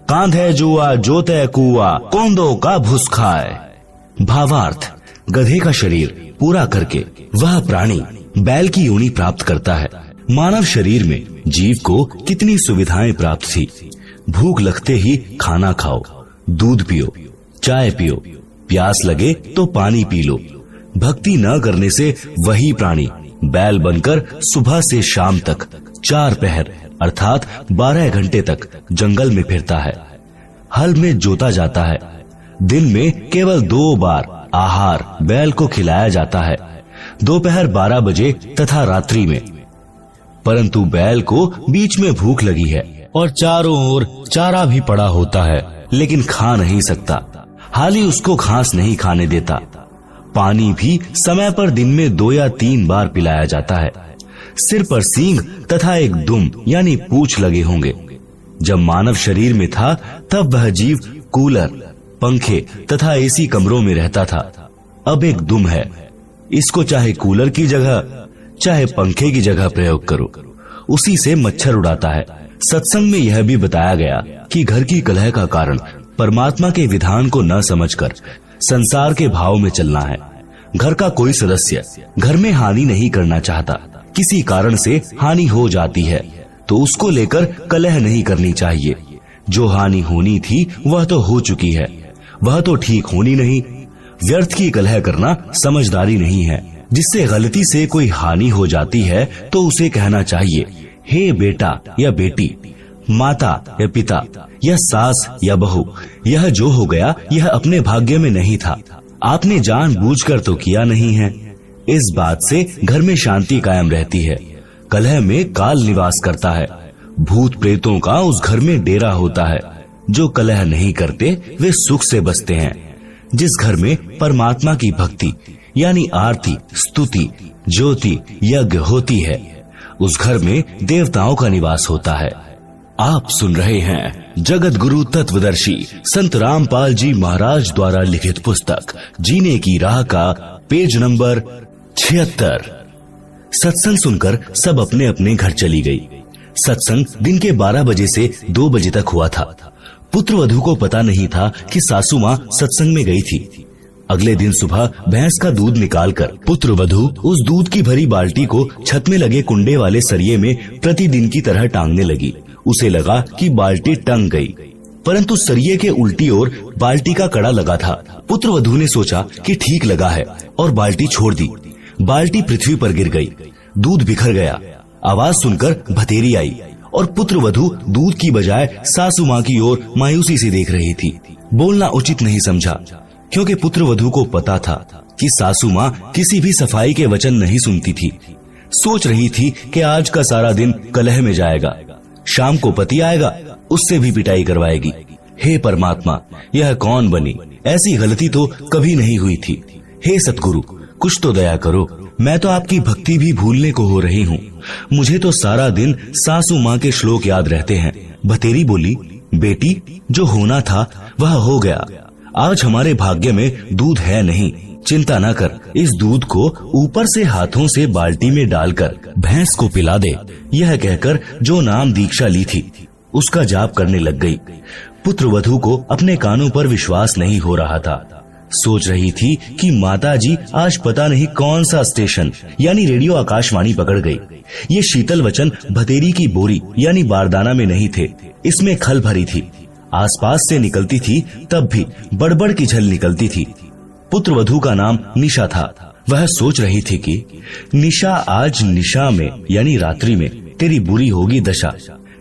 कांधे जुआ जोते कुआ, कोंदो का भुस खाए। भावार्थ, गधे का शरीर पूरा करके वह प्राणी बैल की योनि प्राप्त करता है। मानव शरीर में जीव को कितनी सुविधाएं प्राप्त थी। भूख लगते ही खाना खाओ, दूध पियो, चाय पियो, प्यास लगे तो पानी पी लो। भक्ति न करने से वही प्राणी बैल बनकर सुबह से शाम तक 4 पहर अर्थात 12 घंटे तक जंगल में फिरता है। हल में जोता जाता है। दिन में केवल 2 बार आहार बैल को खिलाया जाता है। दोपहर 12 बजे तथा रात्रि में। परंतु बैल को बीच में भूख लगी है और चारों ओर चारा भी पड़ा होता है, लेकिन खा नहीं सकता। हाली उसको घास नहीं खाने देता। पानी भी समय पर दिन में 2 या 3 बार पिलाया जाता है। सिर पर सींग तथा एक दुम यानी पूंछ लगे होंगे। जब मानव शरीर में था तब वह जीव कूलर, पंखे तथा एसी कमरों में रहता था। अब एक दुम है, इसको चाहे कूलर की जगह चाहे पंखे की जगह प्रयोग करो, उसी से मच्छर उड़ाता है। सत्संग में यह भी बताया गया कि घर की कलह का कारण परमात्मा के विधान को न समझकर संसार के भाव में चलना है। घर का कोई सदस्य घर में हानि नहीं करना चाहता, किसी कारण से हानि हो जाती है तो उसको लेकर कलह नहीं करनी चाहिए। जो हानि होनी थी वह तो हो चुकी है, वह तो ठीक होनी नहीं। व्यर्थ की कलह करना समझदारी नहीं है। जिससे गलती से कोई हानि हो जाती है तो उसे कहना चाहिए, हे बेटा या बेटी, माता या पिता या सास या बहू, यह जो हो गया यह अपने भाग्य में नहीं था, आपने जानबूझकर तो किया नहीं है। इस बात से घर में शांति कायम रहती है। कलह में काल निवास करता है। भूत प्रेतों का उस घर में डेरा होता है। जो कलह नहीं करते वे सुख से बसते हैं। जिस घर में परमात्मा की भक्ति यानी आरती, स्तुति, ज्योति, यज्ञ होती है, उस घर में देवताओं का निवास होता है। आप सुन रहे हैं जगत गुरु तत्वदर्शी संत रामपाल जी महाराज द्वारा लिखित पुस्तक जीने की राह का पेज नंबर 76। सत्संग सुनकर सब अपने अपने घर चली गई। सत्संग दिन के 12 बजे से 2 बजे तक हुआ था। पुत्र वधू को पता नहीं था कि सासू माँ सत्संग में गई थी। अगले दिन सुबह भैंस का दूध निकालकर पुत्र वधू उस दूध की भरी बाल्टी को छत में लगे कुंडे वाले सरिये में प्रतिदिन की तरह टांगने लगी। उसे लगा कि बाल्टी टंग गई, परंतु सरिये के उल्टी ओर बाल्टी का कड़ा लगा था। पुत्र वधू ने सोचा कि ठीक लगा है और बाल्टी छोड़ दी। बाल्टी पृथ्वी पर गिर गई, दूध बिखर गया। आवाज सुनकर भतेरी आई और पुत्र वधू दूध की बजाय सासू माँ की ओर मायूसी से देख रही थी। बोलना उचित नहीं समझा, क्योंकि पुत्र वधू को पता था कि सासू माँ किसी भी सफाई के वचन नहीं सुनती थी। सोच रही थी कि आज का सारा दिन कलह में जाएगा, शाम को पति आएगा, उससे भी पिटाई करवाएगी। हे परमात्मा, यह कौन बनी? ऐसी गलती तो कभी नहीं हुई थी। हे सतगुरु, कुछ तो दया करो, मैं तो आपकी भक्ति भी भूलने को हो रही हूँ। मुझे तो सारा दिन सासू माँ के श्लोक याद रहते हैं। भतेरी बोली, बेटी, जो होना था वह हो गया। आज हमारे भाग्य में दूध है नहीं, चिंता न कर। इस दूध को ऊपर से हाथों से बाल्टी में डालकर भैंस को पिला दे। यह कहकर जो नाम दीक्षा ली थी उसका जाप करने लग गई। पुत्र वधू को अपने कानों पर विश्वास नहीं हो रहा था। सोच रही थी कि माताजी आज पता नहीं कौन सा स्टेशन यानी रेडियो आकाशवाणी पकड़ गई। ये शीतल वचन भतेरी की बोरी यानी बारदाना में नहीं थे, इसमें खल भरी थी। आसपास से निकलती थी तब भी बड़बड़ की झल निकलती थी। पुत्र वधू का नाम निशा था। वह सोच रही थी कि निशा, आज निशा में यानी रात्रि में तेरी बुरी होगी दशा।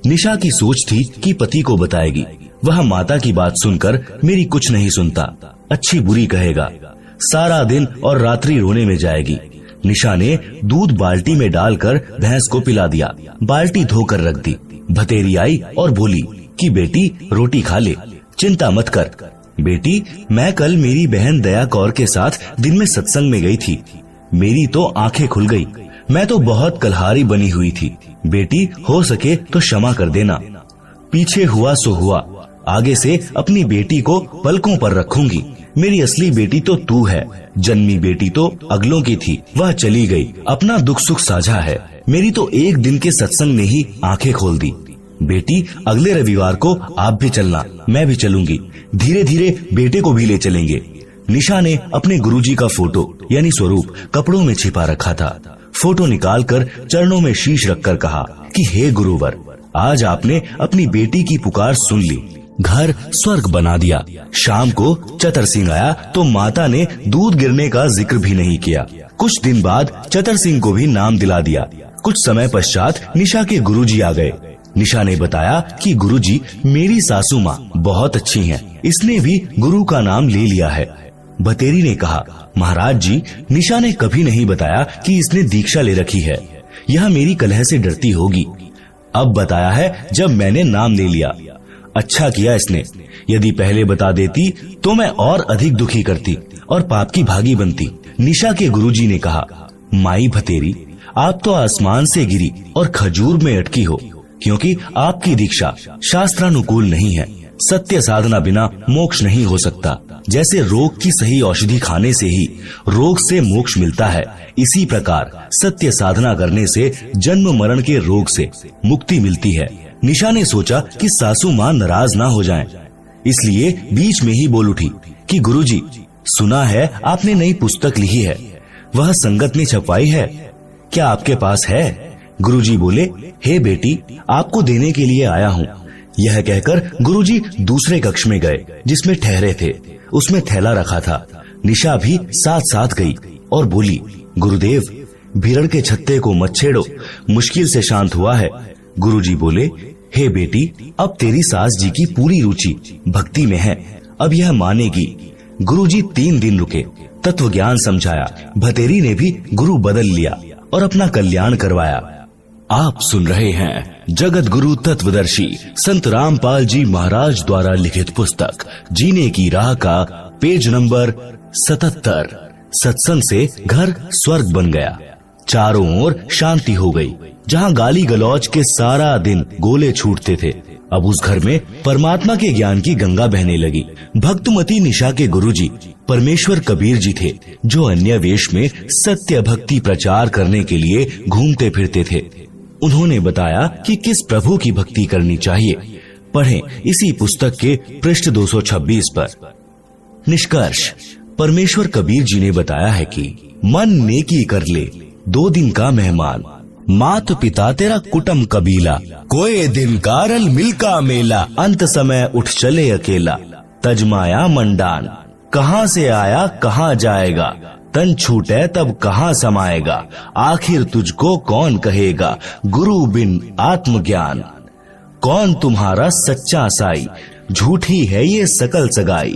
निशा की सोच थी कि पति को बताएगी। वह माता की बात सुनकर मेरी कुछ नहीं सुनता, अच्छी बुरी कहेगा, सारा दिन और रात्रि रोने में जाएगी। निशा ने दूध बाल्टी में डालकर भैंस को पिला दिया। बाल्टी धोकर रख दी। भतेरी आई और बोली कि बेटी, रोटी खा ले, चिंता मत कर। बेटी, मैं कल मेरी बहन दया कौर के साथ दिन में सत्संग में गई थी। मेरी तो आंखें खुल गई। मैं तो बहुत कलहारी बनी हुई थी। बेटी, हो सके तो क्षमा कर देना। पीछे हुआ सो हुआ, आगे से अपनी बेटी को पलकों पर रखूंगी। मेरी असली बेटी तो तू है, जन्मी बेटी तो अगलों की थी, वह चली गई। अपना दुख सुख साझा है। मेरी तो एक दिन के सत्संग ने ही आंखें खोल दी। बेटी, अगले रविवार को आप भी चलना, मैं भी चलूंगी। धीरे धीरे बेटे को भी ले चलेंगे। निशा ने अपने गुरुजी का फोटो यानी स्वरूप कपड़ों में छिपा रखा था। फोटो निकालकर चरणों में शीश रखकर कहा कि हे गुरुवर, आज आपने अपनी बेटी की पुकार सुन ली, घर स्वर्ग बना दिया। शाम को चतर सिंह आया तो माता ने दूध गिरने का जिक्र भी नहीं किया। कुछ दिन बाद चतर सिंह को भी नाम दिला दिया। कुछ समय पश्चात निशा के गुरुजी आ गए। निशा ने बताया कि गुरुजी, मेरी सासू माँ बहुत अच्छी हैं, इसने भी गुरु का नाम ले लिया है। भतेरी ने कहा, महाराज जी, निशा ने कभी नहीं बताया कि इसने दीक्षा ले रखी है। यह मेरी कलह से डरती होगी। अब बताया है जब मैंने नाम ले लिया। अच्छा किया इसने। यदि पहले बता देती तो मैं और अधिक दुखी करती और पाप की भागी बनती। निशा के गुरुजी ने कहा, माई भतेरी, आप तो आसमान से गिरी और खजूर में अटकी हो, क्योंकि आपकी दीक्षा शास्त्रानुकूल नहीं है। सत्य साधना बिना मोक्ष नहीं हो सकता। जैसे रोग की सही औषधि खाने से ही रोग से मोक्ष मिलता है, इसी प्रकार सत्य साधना करने से जन्म मरण के रोग से मुक्ति मिलती है। निशा ने सोचा कि सासू माँ नाराज ना हो जाएं, इसलिए बीच में ही बोल उठी कि गुरुजी, सुना है आपने नई पुस्तक लिखी है, वह संगत ने छपवाई है, क्या आपके पास है? गुरुजी बोले, हे बेटी, आपको देने के लिए आया हूँ। यह कहकर गुरुजी दूसरे कक्ष में गए जिसमें ठहरे थे। उसमें थैला रखा था। निशा भी साथ साथ गई और बोली, गुरुदेव, भीड़ के छत्ते को मत छेड़ो, मुश्किल से शांत हुआ है। गुरुजी बोले, हे बेटी, अब तेरी सास जी की पूरी रुचि भक्ति में है, अब यह मानेगी। गुरुजी 3 दिन रुके, तत्व ज्ञान समझाया। भतेरी ने भी गुरु बदल लिया और अपना कल्याण करवाया। आप सुन रहे हैं जगत गुरु तत्वदर्शी संत रामपाल जी महाराज द्वारा लिखित पुस्तक जीने की राह का पेज नंबर 77। सत्संग से घर स्वर्ग बन गया। चारों ओर शांति हो गई। जहाँ गाली गलौज के सारा दिन गोले छूटते थे, अब उस घर में परमात्मा के ज्ञान की गंगा बहने लगी। भक्तमती निशा के गुरुजी परमेश्वर कबीर जी थे, जो अन्य वेश में सत्य भक्ति प्रचार करने के लिए घूमते फिरते थे। उन्होंने बताया कि किस प्रभु की भक्ति करनी चाहिए। पढ़ें इसी पुस्तक के पृष्ठ 226 पर। निष्कर्ष, परमेश्वर कबीर जी ने बताया है कि मन नेकी कर ले, 2 दिन का मेहमान, मात पिता तेरा कुटुंब कबीला, कोई दिन कारल मिलका मेला, अंत समय उठ चले अकेला, तजमाया मंडान, कहाँ से आया कहाँ जाएगा, तन छूटे तब कहाँ समाएगा, आखिर तुझको कौन कहेगा, गुरु बिन आत्मज्ञान, कौन तुम्हारा सच्चा साई, झूठी है ये सकल सगाई,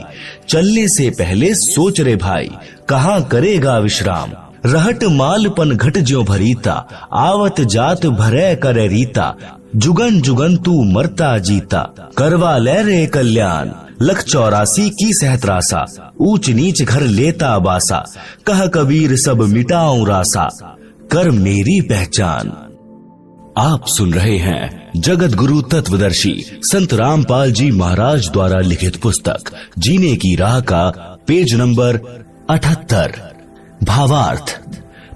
चलने से पहले सोच रे भाई, कहाँ करेगा विश्राम, रहट मालपन घट ज्यों भरीता, आवत जात भरे करे रीता, जुगन जुगन तू मरता जीता, करवा ले रे कल्याण, लख 84 की सहतरासा, ऊंच नीच घर लेता बासा, कह कबीर सब मिटाऊं रासा, कर मेरी पहचान। आप सुन रहे हैं जगत गुरु तत्वदर्शी संत रामपाल जी महाराज द्वारा लिखित पुस्तक जीने की राह का पेज नंबर 78। भावार्थ,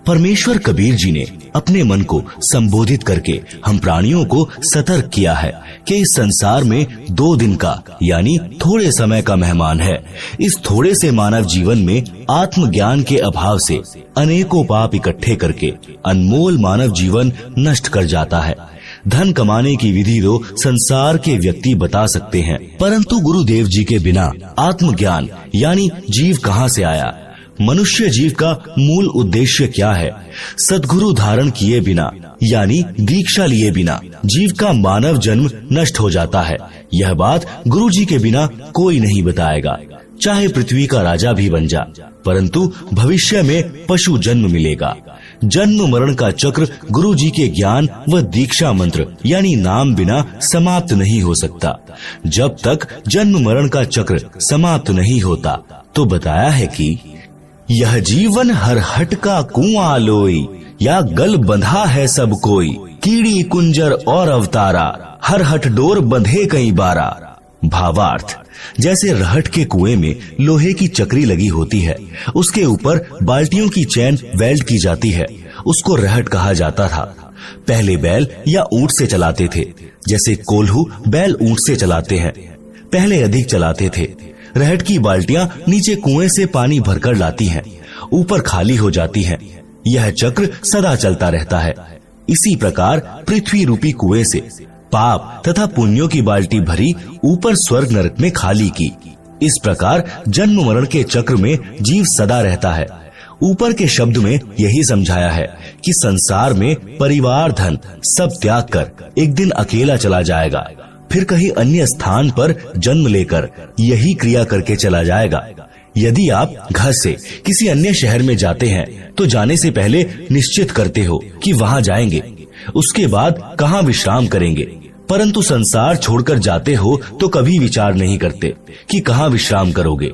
परमेश्वर कबीर जी ने अपने मन को संबोधित करके हम प्राणियों को सतर्क किया है कि इस संसार में 2 दिन का यानी थोड़े समय का मेहमान है। इस थोड़े से मानव जीवन में आत्मज्ञान के अभाव से अनेकों पाप इकट्ठे करके अनमोल मानव जीवन नष्ट कर जाता है। धन कमाने की विधि तो संसार के व्यक्ति बता सकते हैं, परंतु गुरुदेव जी के बिना आत्मज्ञान यानी जीव कहाँ से आया? मनुष्य जीव का मूल उद्देश्य क्या है? सद्गुरु धारण किए बिना यानी दीक्षा लिए बिना जीव का मानव जन्म नष्ट हो जाता है। यह बात गुरु जी के बिना कोई नहीं बताएगा। चाहे पृथ्वी का राजा भी बन जा, परंतु भविष्य में पशु जन्म मिलेगा। जन्म मरण का चक्र गुरु जी के ज्ञान व दीक्षा मंत्र यानी नाम बिना समाप्त नहीं हो सकता। जब तक जन्म मरण का चक्र समाप्त नहीं होता तो बताया है कि यह जीवन हर हट का कुआं लोई, या गल बंधा है सब कोई, कीड़ी कुंजर और अवतारा, हर हट डोर बंधे कई बारा। भावार्थ, जैसे रहट के कुएं में लोहे की चक्री लगी होती है, उसके ऊपर बाल्टियों की चैन वेल्ड की जाती है, उसको रहट कहा जाता था। पहले बैल या ऊंट से चलाते थे, जैसे कोल्हू बैल ऊंट से चलाते हैं, पहले अधिक चलाते थे। रहट की बाल्टियां नीचे कुएं से पानी भरकर लाती हैं, ऊपर खाली हो जाती हैं। यह चक्र सदा चलता रहता है। इसी प्रकार पृथ्वी रूपी कुएं से पाप तथा पुण्यों की बाल्टी भरी ऊपर स्वर्ग नरक में खाली की। इस प्रकार जन्म मरण के चक्र में जीव सदा रहता है। ऊपर के शब्द में यही समझाया है कि संसार में परिवार धन सब त्याग कर एक दिन अकेला चला जाएगा, फिर कहीं अन्य स्थान पर जन्म लेकर यही क्रिया करके चला जाएगा। यदि आप घर से किसी अन्य शहर में जाते हैं तो जाने से पहले निश्चित करते हो कि वहाँ जाएंगे, उसके बाद कहाँ विश्राम करेंगे, परंतु संसार छोड़कर जाते हो तो कभी विचार नहीं करते कि कहाँ विश्राम करोगे।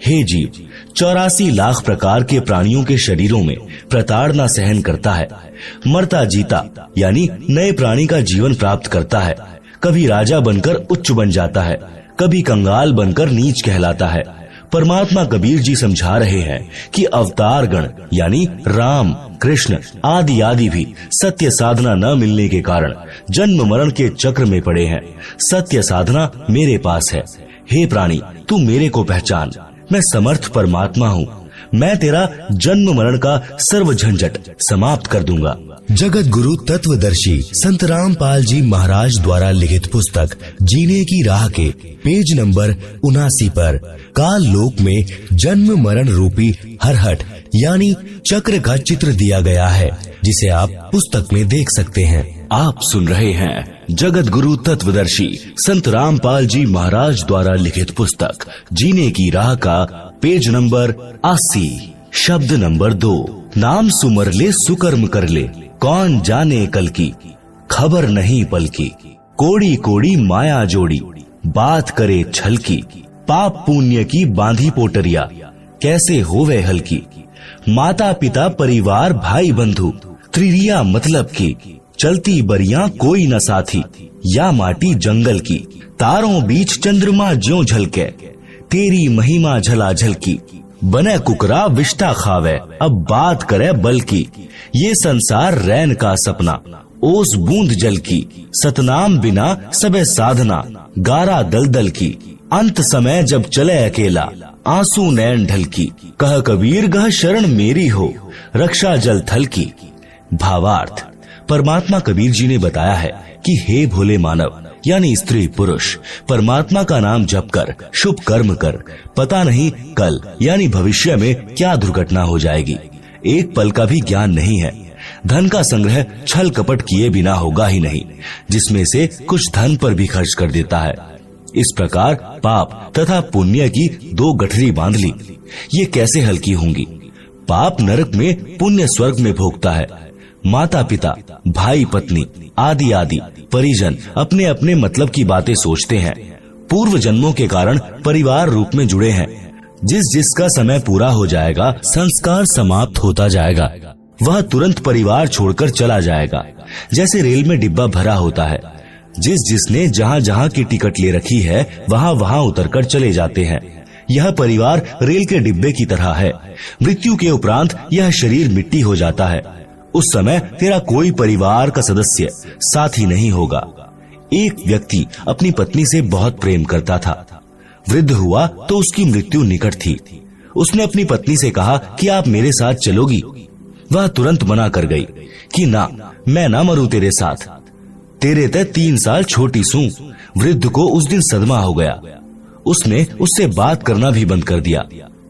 हे जीव, 84 लाख प्रकार के प्राणियों के शरीरों में प्रताड़ना सहन करता है, मरता जीता यानी नए प्राणी का जीवन प्राप्त करता है। कभी राजा बनकर उच्च बन जाता है, कभी कंगाल बनकर नीच कहलाता है। परमात्मा कबीर जी समझा रहे हैं कि अवतार गण यानी राम, कृष्ण आदि आदि भी सत्य साधना न मिलने के कारण जन्म मरण के चक्र में पड़े हैं। सत्य साधना मेरे पास है। हे प्राणी, तू मेरे को पहचान। मैं समर्थ परमात्मा हूँ। मैं तेरा जन्म मरण का सर्व झंझट समाप्त कर दूंगा। जगत गुरु तत्वदर्शी संत रामपाल जी महाराज द्वारा लिखित पुस्तक जीने की राह के पेज नंबर 79 पर काल लोक में जन्म मरण रूपी हरहट यानी चक्र का चित्र दिया गया है, जिसे आप पुस्तक में देख सकते हैं। आप सुन रहे हैं जगत गुरु तत्वदर्शी संत रामपाल जी महाराज द्वारा लिखित पुस्तक जीने की राह का पेज नंबर 80, शब्द नंबर 2। नाम सुमर ले सुकर्म कर ले, कौन जाने कल की, खबर नहीं पल की। कोड़ी कोड़ी माया जोड़ी, बात करे छल की। पाप पुण्य की बांधी पोटरिया, कैसे होवे हल्की। माता पिता परिवार भाई बंधु, त्रिरिया मतलब की। चलती बरिया कोई न साथी, या माटी जंगल की। तारों बीच चंद्रमा ज्यों झलके, तेरी महिमा झला झलकी। बने कुकरा विष्टा खावे, अब बात करे बल की। ये संसार रैन का सपना, ओस बूंद जल की। सतनाम बिना सबे साधना, गारा दलदल की। अंत समय जब चले अकेला, आंसू नैन ढलकी। कह कबीर गह शरण मेरी हो, रक्षा जल थल की। भावार्थ, परमात्मा कबीर जी ने बताया है कि हे भोले मानव यानी स्त्री पुरुष, परमात्मा का नाम जप कर, शुभ कर्म कर। पता नहीं कल यानी भविष्य में क्या दुर्घटना हो जाएगी। एक पल का भी ज्ञान नहीं है। धन का संग्रह छल कपट किए बिना होगा ही नहीं, जिसमें से कुछ धन पर भी खर्च कर देता है। इस प्रकार पाप तथा पुण्य की दो गठरी बांध ली। ये कैसे हल्की होंगी। पाप नरक में, पुण्य स्वर्ग में भोगता है। माता पिता, भाई पत्नी आदि आदि परिजन अपने अपने मतलब की बातें सोचते हैं। पूर्व जन्मों के कारण परिवार रूप में जुड़े हैं। जिसका समय पूरा हो जाएगा, संस्कार समाप्त होता जाएगा, वह तुरंत परिवार छोड़कर चला जाएगा। जैसे रेल में डिब्बा भरा होता है, जिसने जहाँ जहाँ की टिकट ले रखी है वहाँ वहाँ उतरकर चले जाते हैं। यह परिवार रेल के डिब्बे की तरह है। मृत्यु के उपरांत यह शरीर मिट्टी हो जाता है। उस समय तेरा कोई परिवार का सदस्य साथी नहीं होगा। एक व्यक्ति अपनी पत्नी से बहुत प्रेम करता था। वृद्ध हुआ तो उसकी मृत्यु निकट थी। उसने अपनी पत्नी से कहा कि आप मेरे साथ चलोगी। वह तुरंत मना कर गई कि ना, मैं ना मरूं तेरे साथ, तेरे ते 3 साल छोटी सूं। वृद्ध को उस दिन सदमा हो गया। उसने उससे बात करना भी बंद कर दिया।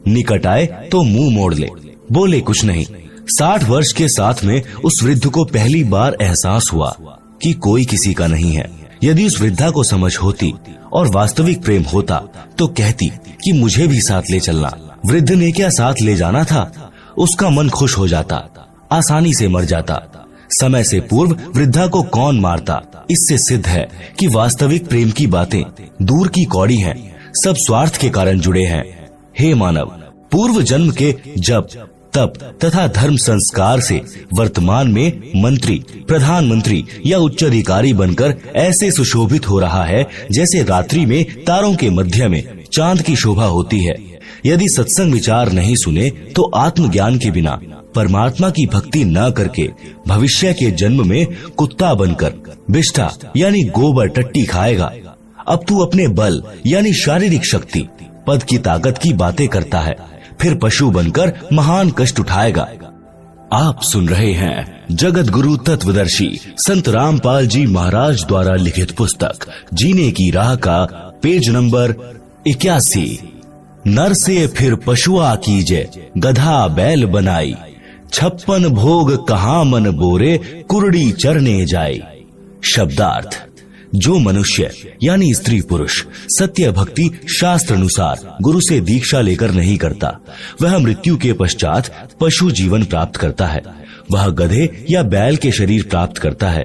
निकट आए तो मुंह मोड़ ले, बोले कुछ नहीं। 60 वर्ष के साथ में उस वृद्ध को पहली बार एहसास हुआ कि कोई किसी का नहीं है। यदि उस वृद्धा को समझ होती और वास्तविक प्रेम होता तो कहती कि मुझे भी साथ ले चलना। वृद्ध ने क्या साथ ले जाना था। उसका मन खुश हो जाता, आसानी से मर जाता। समय से पूर्व वृद्धा को कौन मारता। इससे सिद्ध है कि वास्तविक प्रेम की बातें दूर की कौड़ी हैं, सब स्वार्थ के कारण जुड़े हैं। हे मानव, पूर्व जन्म के जप तप तथा धर्म संस्कार से वर्तमान में मंत्री, प्रधानमंत्री या उच्च अधिकारी बनकर ऐसे सुशोभित हो रहा है जैसे रात्रि में तारों के मध्य में चांद की शोभा होती है। यदि सत्संग विचार नहीं सुने तो आत्मज्ञान के बिना, परमात्मा की भक्ति न करके भविष्य के जन्म में कुत्ता बनकर बिष्ठा यानी गोबर टट्टी खाएगा। अब तू अपने बल यानी शारीरिक शक्ति, पद की ताकत की बातें करता है, फिर पशु बनकर महान कष्ट उठाएगा। आप सुन रहे हैं जगत गुरु तत्वदर्शी संत रामपाल जी महाराज द्वारा लिखित पुस्तक जीने की राह का पेज नंबर 81। नर से फिर पशुआ कीजे, गधा बैल बनाई। 56 भोग कहाँ मन बोरे, कुरड़ी चरने जाए। शब्दार्थ, जो मनुष्य यानी स्त्री पुरुष सत्य भक्ति शास्त्र अनुसार गुरु से दीक्षा लेकर नहीं करता, वह मृत्यु के पश्चात पशु जीवन प्राप्त करता है। वह गधे या बैल के शरीर प्राप्त करता है।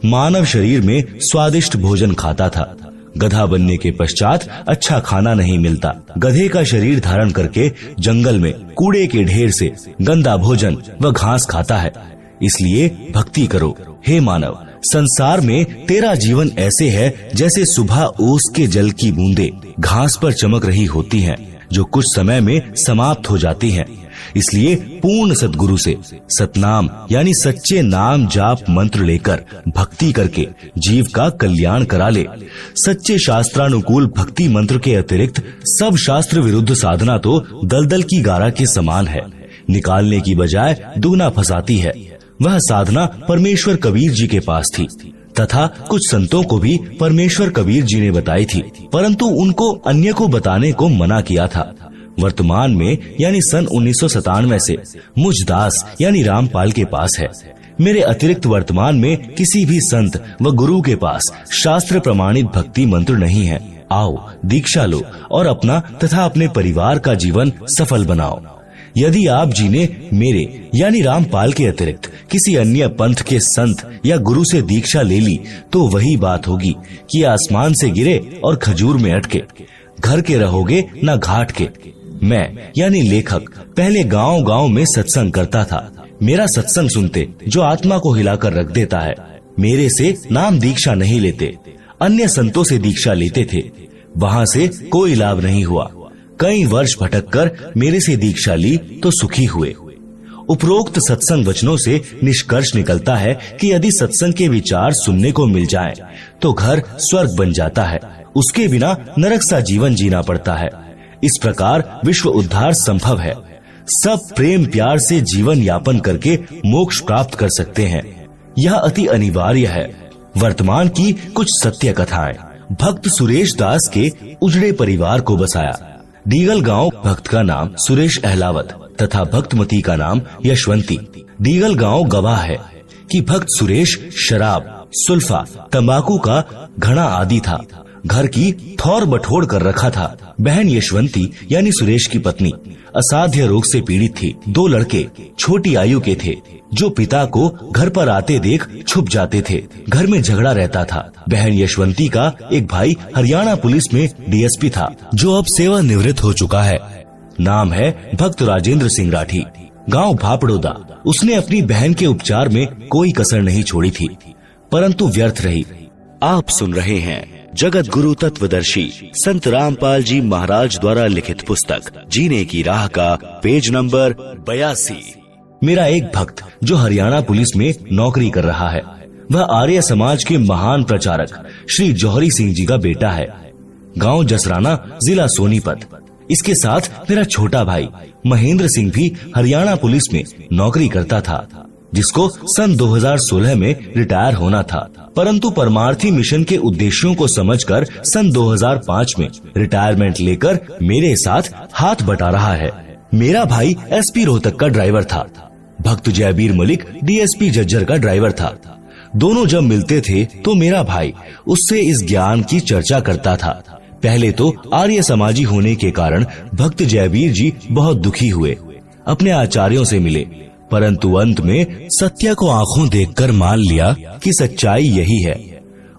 मानव शरीर में स्वादिष्ट भोजन खाता था। गधा बनने के पश्चात अच्छा खाना नहीं मिलता। गधे का शरीर धारण करके जंगल में कूड़े के ढेर से गंदा भोजन व घास खाता है। इसलिए भक्ति करो हे मानव। संसार में तेरा जीवन ऐसे है जैसे सुबह ओस के जल की बूंदे घास पर चमक रही होती हैं, जो कुछ समय में समाप्त हो जाती हैं। इसलिए पूर्ण सद्गुरु से सतनाम यानी सच्चे नाम जाप मंत्र लेकर भक्ति करके जीव का कल्याण करा ले। सच्चे शास्त्रानुकूल भक्ति मंत्र के अतिरिक्त सब शास्त्र विरुद्ध साधना तो दलदल की गारा के समान है, निकालने की बजाय दुगना फंसाती है। वह साधना परमेश्वर कबीर जी के पास थी तथा कुछ संतों को भी परमेश्वर कबीर जी ने बताई थी, परंतु उनको अन्य को बताने को मना किया था। वर्तमान में यानी सन 1997 से मुझ दास यानी रामपाल के पास है। मेरे अतिरिक्त वर्तमान में किसी भी संत व गुरु के पास शास्त्र प्रमाणित भक्ति मंत्र नहीं है। आओ दीक्षा लो और अपना तथा अपने परिवार का जीवन सफल बनाओ। यदि आप जी ने मेरे यानी रामपाल के अतिरिक्त किसी अन्य पंथ के संत या गुरु से दीक्षा ले ली तो वही बात होगी कि आसमान से गिरे और खजूर में अटके। घर के रहोगे न घाट के। मैं यानी लेखक पहले गांव गांव में सत्संग करता था। मेरा सत्संग सुनते जो आत्मा को हिलाकर रख देता है। मेरे से नाम दीक्षा नहीं लेते, अन्य संतों से दीक्षा लेते थे। वहाँ से कोई लाभ नहीं हुआ। कई वर्ष भटककर मेरे से दीक्षा ली तो सुखी हुए। उपरोक्त सत्संग वचनों से निष्कर्ष निकलता है कि यदि सत्संग के विचार सुनने को मिल जाएं, तो घर स्वर्ग बन जाता है। उसके बिना नरक सा जीवन जीना पड़ता है। इस प्रकार विश्व उद्धार संभव है। सब प्रेम प्यार से जीवन यापन करके मोक्ष प्राप्त कर सकते हैं। यह अति अनिवार्य है। वर्तमान की कुछ सत्य कथाएं। भक्त सुरेश दास के उजड़े परिवार को बसाया। डीगल गांव भक्त का नाम सुरेश अहलावत तथा भक्तमती का नाम यशवंती। डीगल गांव गवाह है कि भक्त सुरेश शराब, सुल्फा, तंबाकू का घड़ा आदि था। घर की थौर बटोर कर रखा था। बहन यशवंती यानी सुरेश की पत्नी असाध्य रोग से पीड़ित थी। 2 लड़के छोटी आयु के थे जो पिता को घर पर आते देख छुप जाते थे। घर में झगड़ा रहता था। बहन यशवंती का एक भाई हरियाणा पुलिस में डीएसपी था, जो अब सेवानिवृत्त हो चुका है। नाम है भक्त राजेंद्र सिंह राठी। गांव भापड़ोदा। उसने अपनी बहन के उपचार में कोई कसर नहीं छोड़ी थी, परंतु व्यर्थ रही। आप सुन रहे हैं जगत गुरु तत्वदर्शी संत रामपाल जी महाराज द्वारा लिखित पुस्तक जीने की राह का पेज नंबर 82। मेरा एक भक्त जो हरियाणा पुलिस में नौकरी कर रहा है, वह आर्य समाज के महान प्रचारक श्री जौहरी सिंह जी का बेटा है। गांव जसराना, जिला सोनीपत। इसके साथ मेरा छोटा भाई महेंद्र सिंह भी हरियाणा पुलिस में नौकरी करता था, जिसको सन 2016 में रिटायर होना था, परंतु परमार्थी मिशन के उद्देश्यों को समझकर सन 2005 में रिटायरमेंट लेकर मेरे साथ हाथ बटा रहा है। मेरा भाई एसपी रोहतक का ड्राइवर था। भक्त जयबीर मलिक डीएसपी जज्जर का ड्राइवर था। दोनों जब मिलते थे तो मेरा भाई उससे इस ज्ञान की चर्चा करता था। पहले तो आर्य समाजी होने के कारण भक्त जयबीर जी बहुत दुखी हुए, अपने आचार्यों से मिले, परंतु अंत में सत्य को आंखों देखकर मान लिया कि सच्चाई यही है।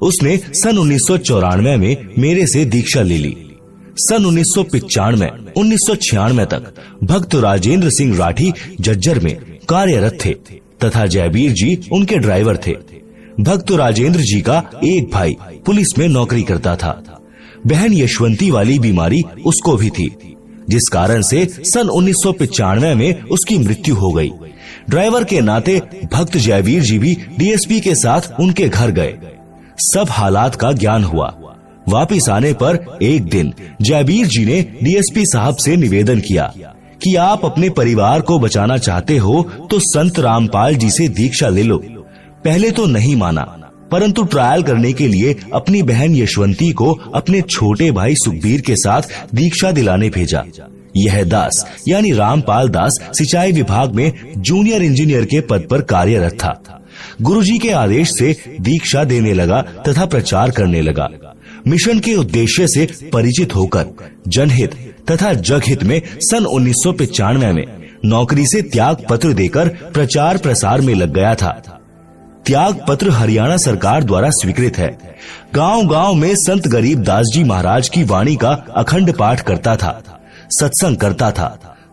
उसने सन 1994 में मेरे से दीक्षा ले ली। सन 1995, 1996 तक भक्त राजेंद्र सिंह राठी जज्जर में कार्यरत थे तथा जयबीर जी उनके ड्राइवर थे। भक्त राजेंद्र जी का एक भाई पुलिस में नौकरी करता था। बहन यशवंती वाली बीमारी उसको भी थी, जिस कारण से सन 1995 में उसकी मृत्यु हो गई। ड्राइवर के नाते भक्त जयबीर जी भी डीएसपी के साथ उनके घर गए। सब हालात का ज्ञान हुआ। वापिस आने पर एक दिन जयबीर जी ने डीएसपी साहब से निवेदन किया कि आप अपने परिवार को बचाना चाहते हो तो संत रामपाल जी से दीक्षा ले लो। पहले तो नहीं माना, परंतु ट्रायल करने के लिए अपनी बहन यशवंती को अपने छोटे भाई सुखबीर के साथ दीक्षा दिलाने भेजा। यह दास यानी रामपाल दास सिंचाई विभाग में जूनियर इंजीनियर के पद पर कार्यरत था। गुरुजी के आदेश से दीक्षा देने लगा तथा प्रचार करने लगा। मिशन के उद्देश्य से परिचित होकर जनहित तथा जगहित में सन 1995 में नौकरी से त्याग पत्र देकर प्रचार प्रसार में लग गया था। त्याग पत्र हरियाणा सरकार द्वारा स्वीकृत है। गांव-गांव में संत गरीबदास जी महाराज की वाणी का अखंड पाठ करता था, सत्संग करता था।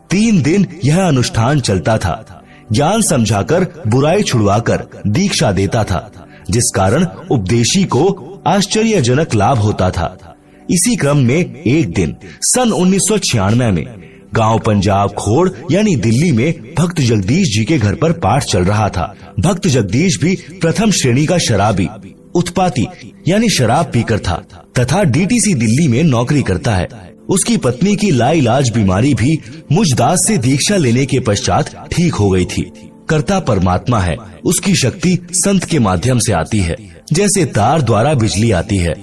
3 दिन यह अनुष्ठान चलता था। ज्ञान समझाकर बुराई छुड़वाकर दीक्षा देता था, जिस कारण उपदेशी को आश्चर्यजनक लाभ होता था। इसी क्रम में एक दिन सन 1996 में गांव पंजाब खोड़ यानी दिल्ली में भक्त जगदीश जी के घर पर पाठ चल रहा था। भक्त जगदीश भी प्रथम श्रेणी का शराबी, उत्पाती यानी शराब पीकर था तथा डीटीसी दिल्ली में नौकरी करता है। उसकी पत्नी की लाइलाज बीमारी भी मुझ दास से दीक्षा लेने के पश्चात ठीक हो गई थी। कर्ता परमात्मा है, उसकी शक्ति संत के माध्यम से आती है, जैसे तार द्वारा बिजली आती है।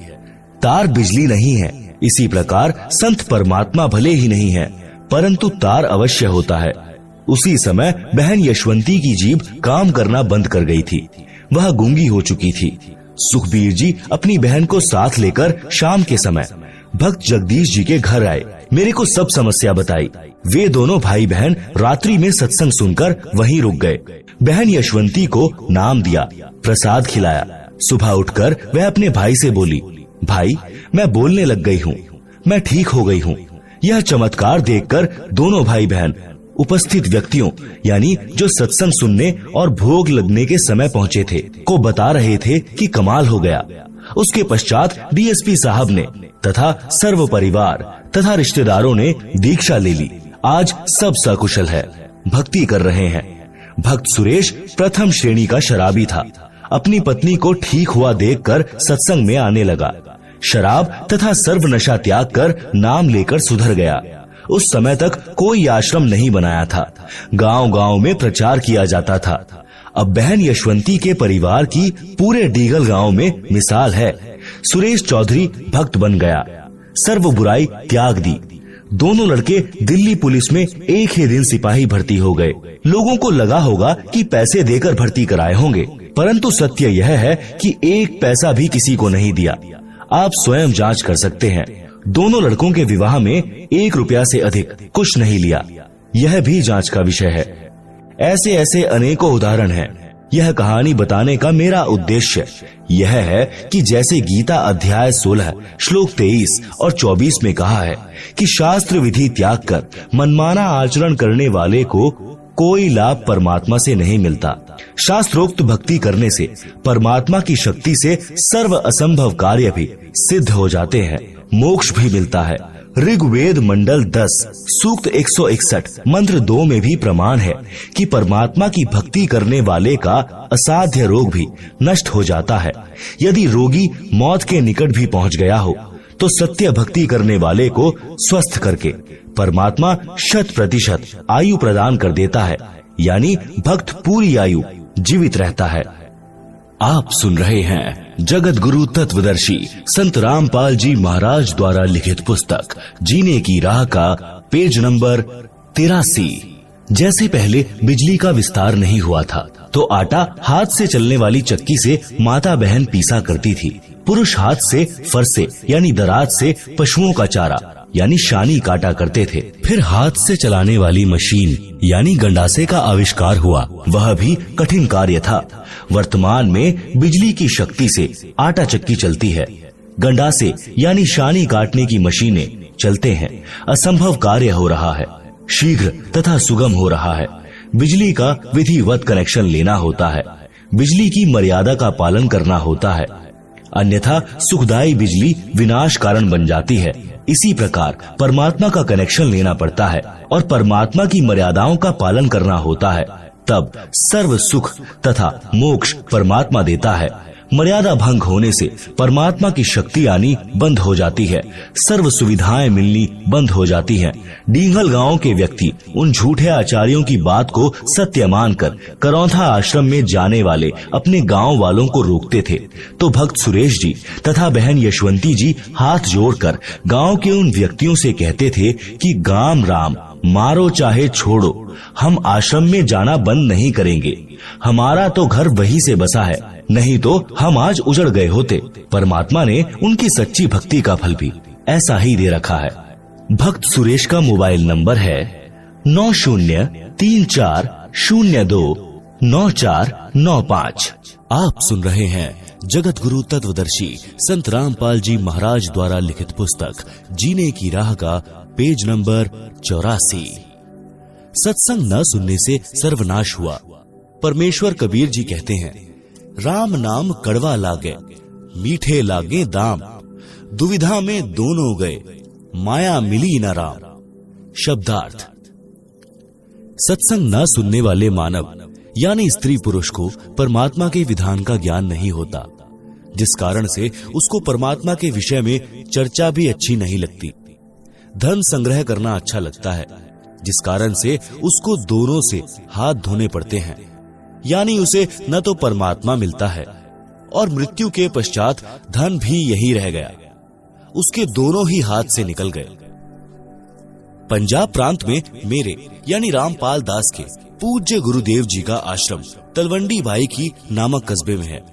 तार बिजली नहीं है, इसी प्रकार संत परमात्मा भले ही नहीं है, परंतु तार अवश्य होता है। उसी समय बहन यशवंती की जीभ काम करना बंद कर गई थी। वह गूंगी हो चुकी थी। सुखबीर जी अपनी बहन को साथ लेकर शाम के समय भक्त जगदीश जी के घर आए। मेरे को सब समस्या बताई। वे दोनों भाई बहन रात्रि में सत्संग सुनकर वहीं रुक गए। बहन यशवंती को नाम दिया, प्रसाद खिलाया। सुबह उठकर वह अपने भाई से बोली, भाई मैं बोलने लग गई हूँ, मैं ठीक हो गई हूँ। यह चमत्कार देखकर दोनों भाई बहन उपस्थित व्यक्तियों यानी जो सत्संग सुनने और भोग लगने के समय पहुँचे थे को बता रहे थे कि कमाल हो गया। उसके पश्चात डीएसपी साहब ने तथा सर्व परिवार तथा रिश्तेदारों ने दीक्षा ले ली। आज सब सकुशल है, भक्ति कर रहे हैं। भक्त सुरेश प्रथम श्रेणी का शराबी था। अपनी पत्नी को ठीक हुआ देखकर सत्संग में आने लगा। शराब तथा सर्व नशा त्याग कर नाम लेकर सुधर गया। उस समय तक कोई आश्रम नहीं बनाया था। गांव-गांव में प्रचार किया जाता था। अब बहन यशवंती के परिवार की पूरे डीगल गांव में मिसाल है। सुरेश चौधरी भक्त बन गया, सर्व बुराई त्याग दी। दोनों लड़के दिल्ली पुलिस में एक ही दिन सिपाही भर्ती हो गए। लोगों को लगा होगा कि पैसे देकर भर्ती कराए होंगे, परंतु सत्य यह है कि एक पैसा भी किसी को नहीं दिया। आप स्वयं जांच कर सकते हैं। दोनों लड़कों के विवाह में 1 रुपया से अधिक कुछ नहीं लिया। यह भी जांच का विषय है। ऐसे ऐसे अनेकों उदाहरण हैं। यह कहानी बताने का मेरा उद्देश्य यह है कि जैसे गीता अध्याय 16 श्लोक 23 और 24 में कहा है कि शास्त्र विधि त्याग कर मनमाना आचरण करने वाले को कोई लाभ परमात्मा से नहीं मिलता। शास्त्रोक्त भक्ति करने से परमात्मा की शक्ति से सर्व असंभव कार्य भी सिद्ध हो जाते हैं, मोक्ष भी मिलता है। ऋग्वेद मंडल 10 सूक्त 161 मंत्र 2 में भी प्रमाण है कि परमात्मा की भक्ति करने वाले का असाध्य रोग भी नष्ट हो जाता है। यदि रोगी मौत के निकट भी पहुंच गया हो तो सत्य भक्ति करने वाले को स्वस्थ करके परमात्मा 100% आयु प्रदान कर देता है, यानी भक्त पूरी आयु जीवित रहता है। आप सुन रहे हैं जगत गुरु तत्वदर्शी संत रामपाल जी महाराज द्वारा लिखित पुस्तक जीने की राह का पेज नंबर 83। जैसे पहले बिजली का विस्तार नहीं हुआ था तो आटा हाथ से चलने वाली चक्की से माता बहन पीसा करती थी। पुरुष हाथ से फरसे यानी दराज से पशुओं का चारा यानी शानी काटा करते थे। फिर हाथ से चलाने वाली मशीन यानी गंडासे का आविष्कार हुआ। वह भी कठिन कार्य था। वर्तमान में बिजली की शक्ति से आटा चक्की चलती है। गंडासे यानी शानी काटने की मशीनें चलते हैं। असंभव कार्य हो रहा है, शीघ्र तथा सुगम हो रहा है। बिजली का विधिवत कनेक्शन लेना होता है। बिजली की मर्यादा का पालन करना होता है, अन्यथा सुखदायी बिजली विनाश कारण बन जाती है। इसी प्रकार परमात्मा का कनेक्शन लेना पड़ता है और परमात्मा की मर्यादाओं का पालन करना होता है, तब सर्व सुख तथा मोक्ष परमात्मा देता है। मर्यादा भंग होने से परमात्मा की शक्ति आनी बंद हो जाती है, सर्व सुविधाएं मिलनी बंद हो जाती हैं। डींगल गांव के व्यक्ति उन झूठे आचार्यों की बात को सत्य मानकर करौंथा आश्रम में जाने वाले अपने गांव वालों को रोकते थे, तो भक्त सुरेश जी तथा बहन यशवंती जी हाथ जोड़कर गांव के उन व्यक्तियों से कहते थे कि गाम राम मारो चाहे छोड़ो, हम आश्रम में जाना बंद नहीं करेंगे। हमारा तो घर वहीं से बसा है, नहीं तो हम आज उजड़ गए होते। परमात्मा ने उनकी सच्ची भक्ति का फल भी ऐसा ही दे रखा है। भक्त सुरेश का मोबाइल नंबर है 9034029495। आप सुन रहे हैं जगत गुरु तत्वदर्शी संत रामपाल जी महाराज द्वारा लिखित पुस्तक जीने की राह का पेज नंबर 84। सत्संग न सुनने से सर्वनाश हुआ। परमेश्वर कबीर जी कहते हैं, राम नाम कड़वा लागे, मीठे लागे दाम, दुविधा में दोनों गए, माया मिली न राम। शब्दार्थ। सत्संग न सुनने वाले मानव यानी स्त्री पुरुष को परमात्मा के विधान का ज्ञान नहीं होता, जिस कारण से उसको परमात्मा के विषय में चर्चा भी अच्छी नहीं लगती। धन संग्रह करना अच्छा लगता है, जिस कारण से उसको दोनों से हाथ धोने पड़ते हैं, यानी उसे न तो परमात्मा मिलता है और मृत्यु के पश्चात धन भी यही रह गया, उसके दोनों ही हाथ से निकल गए। पंजाब प्रांत में मेरे यानी रामपाल दास के पूज्य गुरुदेव जी का आश्रम तलवंडी बाई की नामक कस्बे में है।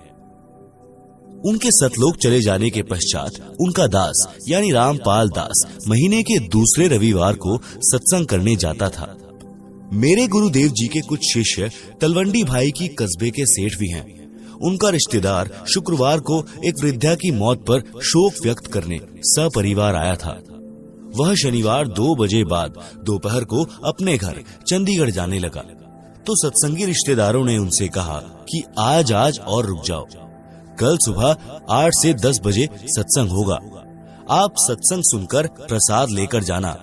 उनके सतलोक चले जाने के पश्चात उनका दास यानी रामपाल दास महीने के दूसरे रविवार को सत्संग करने जाता था। मेरे गुरुदेव जी के कुछ शिष्य तलवंडी भाई की कस्बे के सेठ भी हैं। उनका रिश्तेदार शुक्रवार को एक वृद्धा की मौत पर शोक व्यक्त करने सपरिवार आया था। वह शनिवार 2 बजे बाद दोपहर को अपने घर चंडीगढ़ जाने लगा, तो सत्संगी रिश्तेदारों ने उनसे कहा कि आज और रुक जाओ, कल सुबह 8 से 10 बजे सत्संग होगा, आप सत्संग सुनकर प्रसाद लेकर जाना।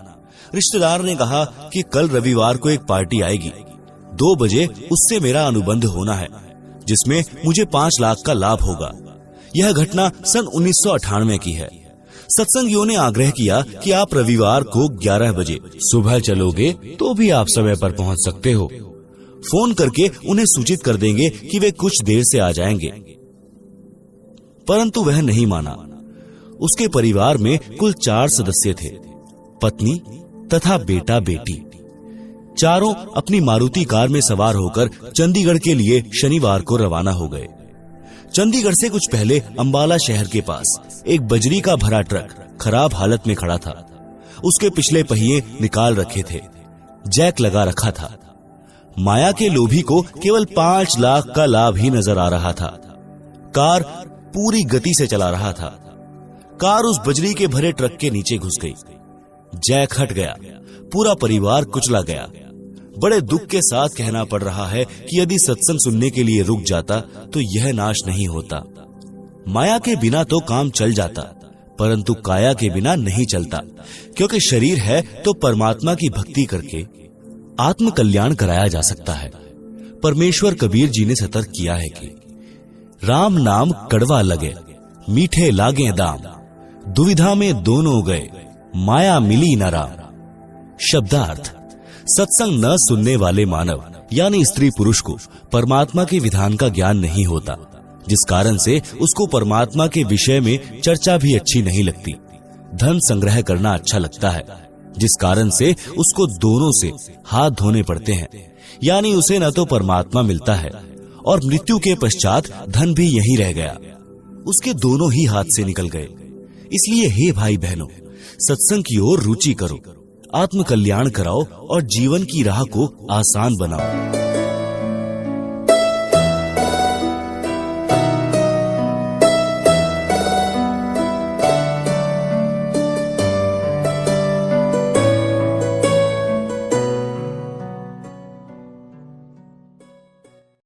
रिश्तेदार ने कहा कि कल रविवार को एक पार्टी आएगी, 2 बजे उससे मेरा अनुबंध होना है, जिसमें मुझे 5 लाख का लाभ होगा। यह घटना सन 1998 की है। सत्संगियों ने आग्रह किया कि आप रविवार को 11 बजे सुबह चलोगे तो भी आप समय पर पहुंच सकते हो। फोन करके उन्हें सूचित कर देंगे कि वे कुछ देर से आ जाएंगे। परंतु वह नहीं माना। उसके परिवार में कुल 4 सदस्य थे, पत्नी तथा बेटा बेटी। चारों अपनी मारुति कार में सवार होकर चंडीगढ़ के लिए शनिवार को रवाना हो गए। चंडीगढ़ से कुछ पहले अंबाला शहर के पास एक बजरी का भरा ट्रक खराब हालत में खड़ा था। उसके पिछले पहिए निकाल रखे थे, जैक लगा रखा था। माया के लोभी को केवल 5 लाख का लाभ ही नजर आ रहा था। कार पूरी गति से चला रहा था। कार उस बजरी के भरे ट्रक के नीचे घुस गई। जैक हट गया, पूरा परिवार कुचला गया। बड़े दुख के साथ कहना पड़ रहा है कि यदि सत्संग सुनने के लिए रुक जाता तो यह नाश नहीं होता। माया के बिना तो काम चल जाता, परंतु काया के बिना नहीं चलता, क्योंकि शरीर है तो परमात्मा की भक्ति करके आत्म कल्याण कराया जा सकता है। परमेश्वर कबीर जी ने सतर्क किया है कि राम नाम कड़वा लगे, मीठे लागे दाम, दुविधा में दोनों गए, माया मिली न राम। शब्दार्थ। सत्संग न सुनने वाले मानव यानी स्त्री पुरुष को परमात्मा के विधान का ज्ञान नहीं होता, जिस कारण से उसको परमात्मा के विषय में चर्चा भी अच्छी नहीं लगती। धन संग्रह करना अच्छा लगता है, जिस कारण से उसको दोनों से हाथ धोने पड़ते हैं, यानी उसे न तो परमात्मा मिलता है और मृत्यु के पश्चात धन भी यहीं रह गया, उसके दोनों ही हाथ से निकल गए। इसलिए हे भाई बहनों, सत्संग की ओर रुचि करो, आत्म कल्याण कराओ और जीवन की राह को आसान बनाओ।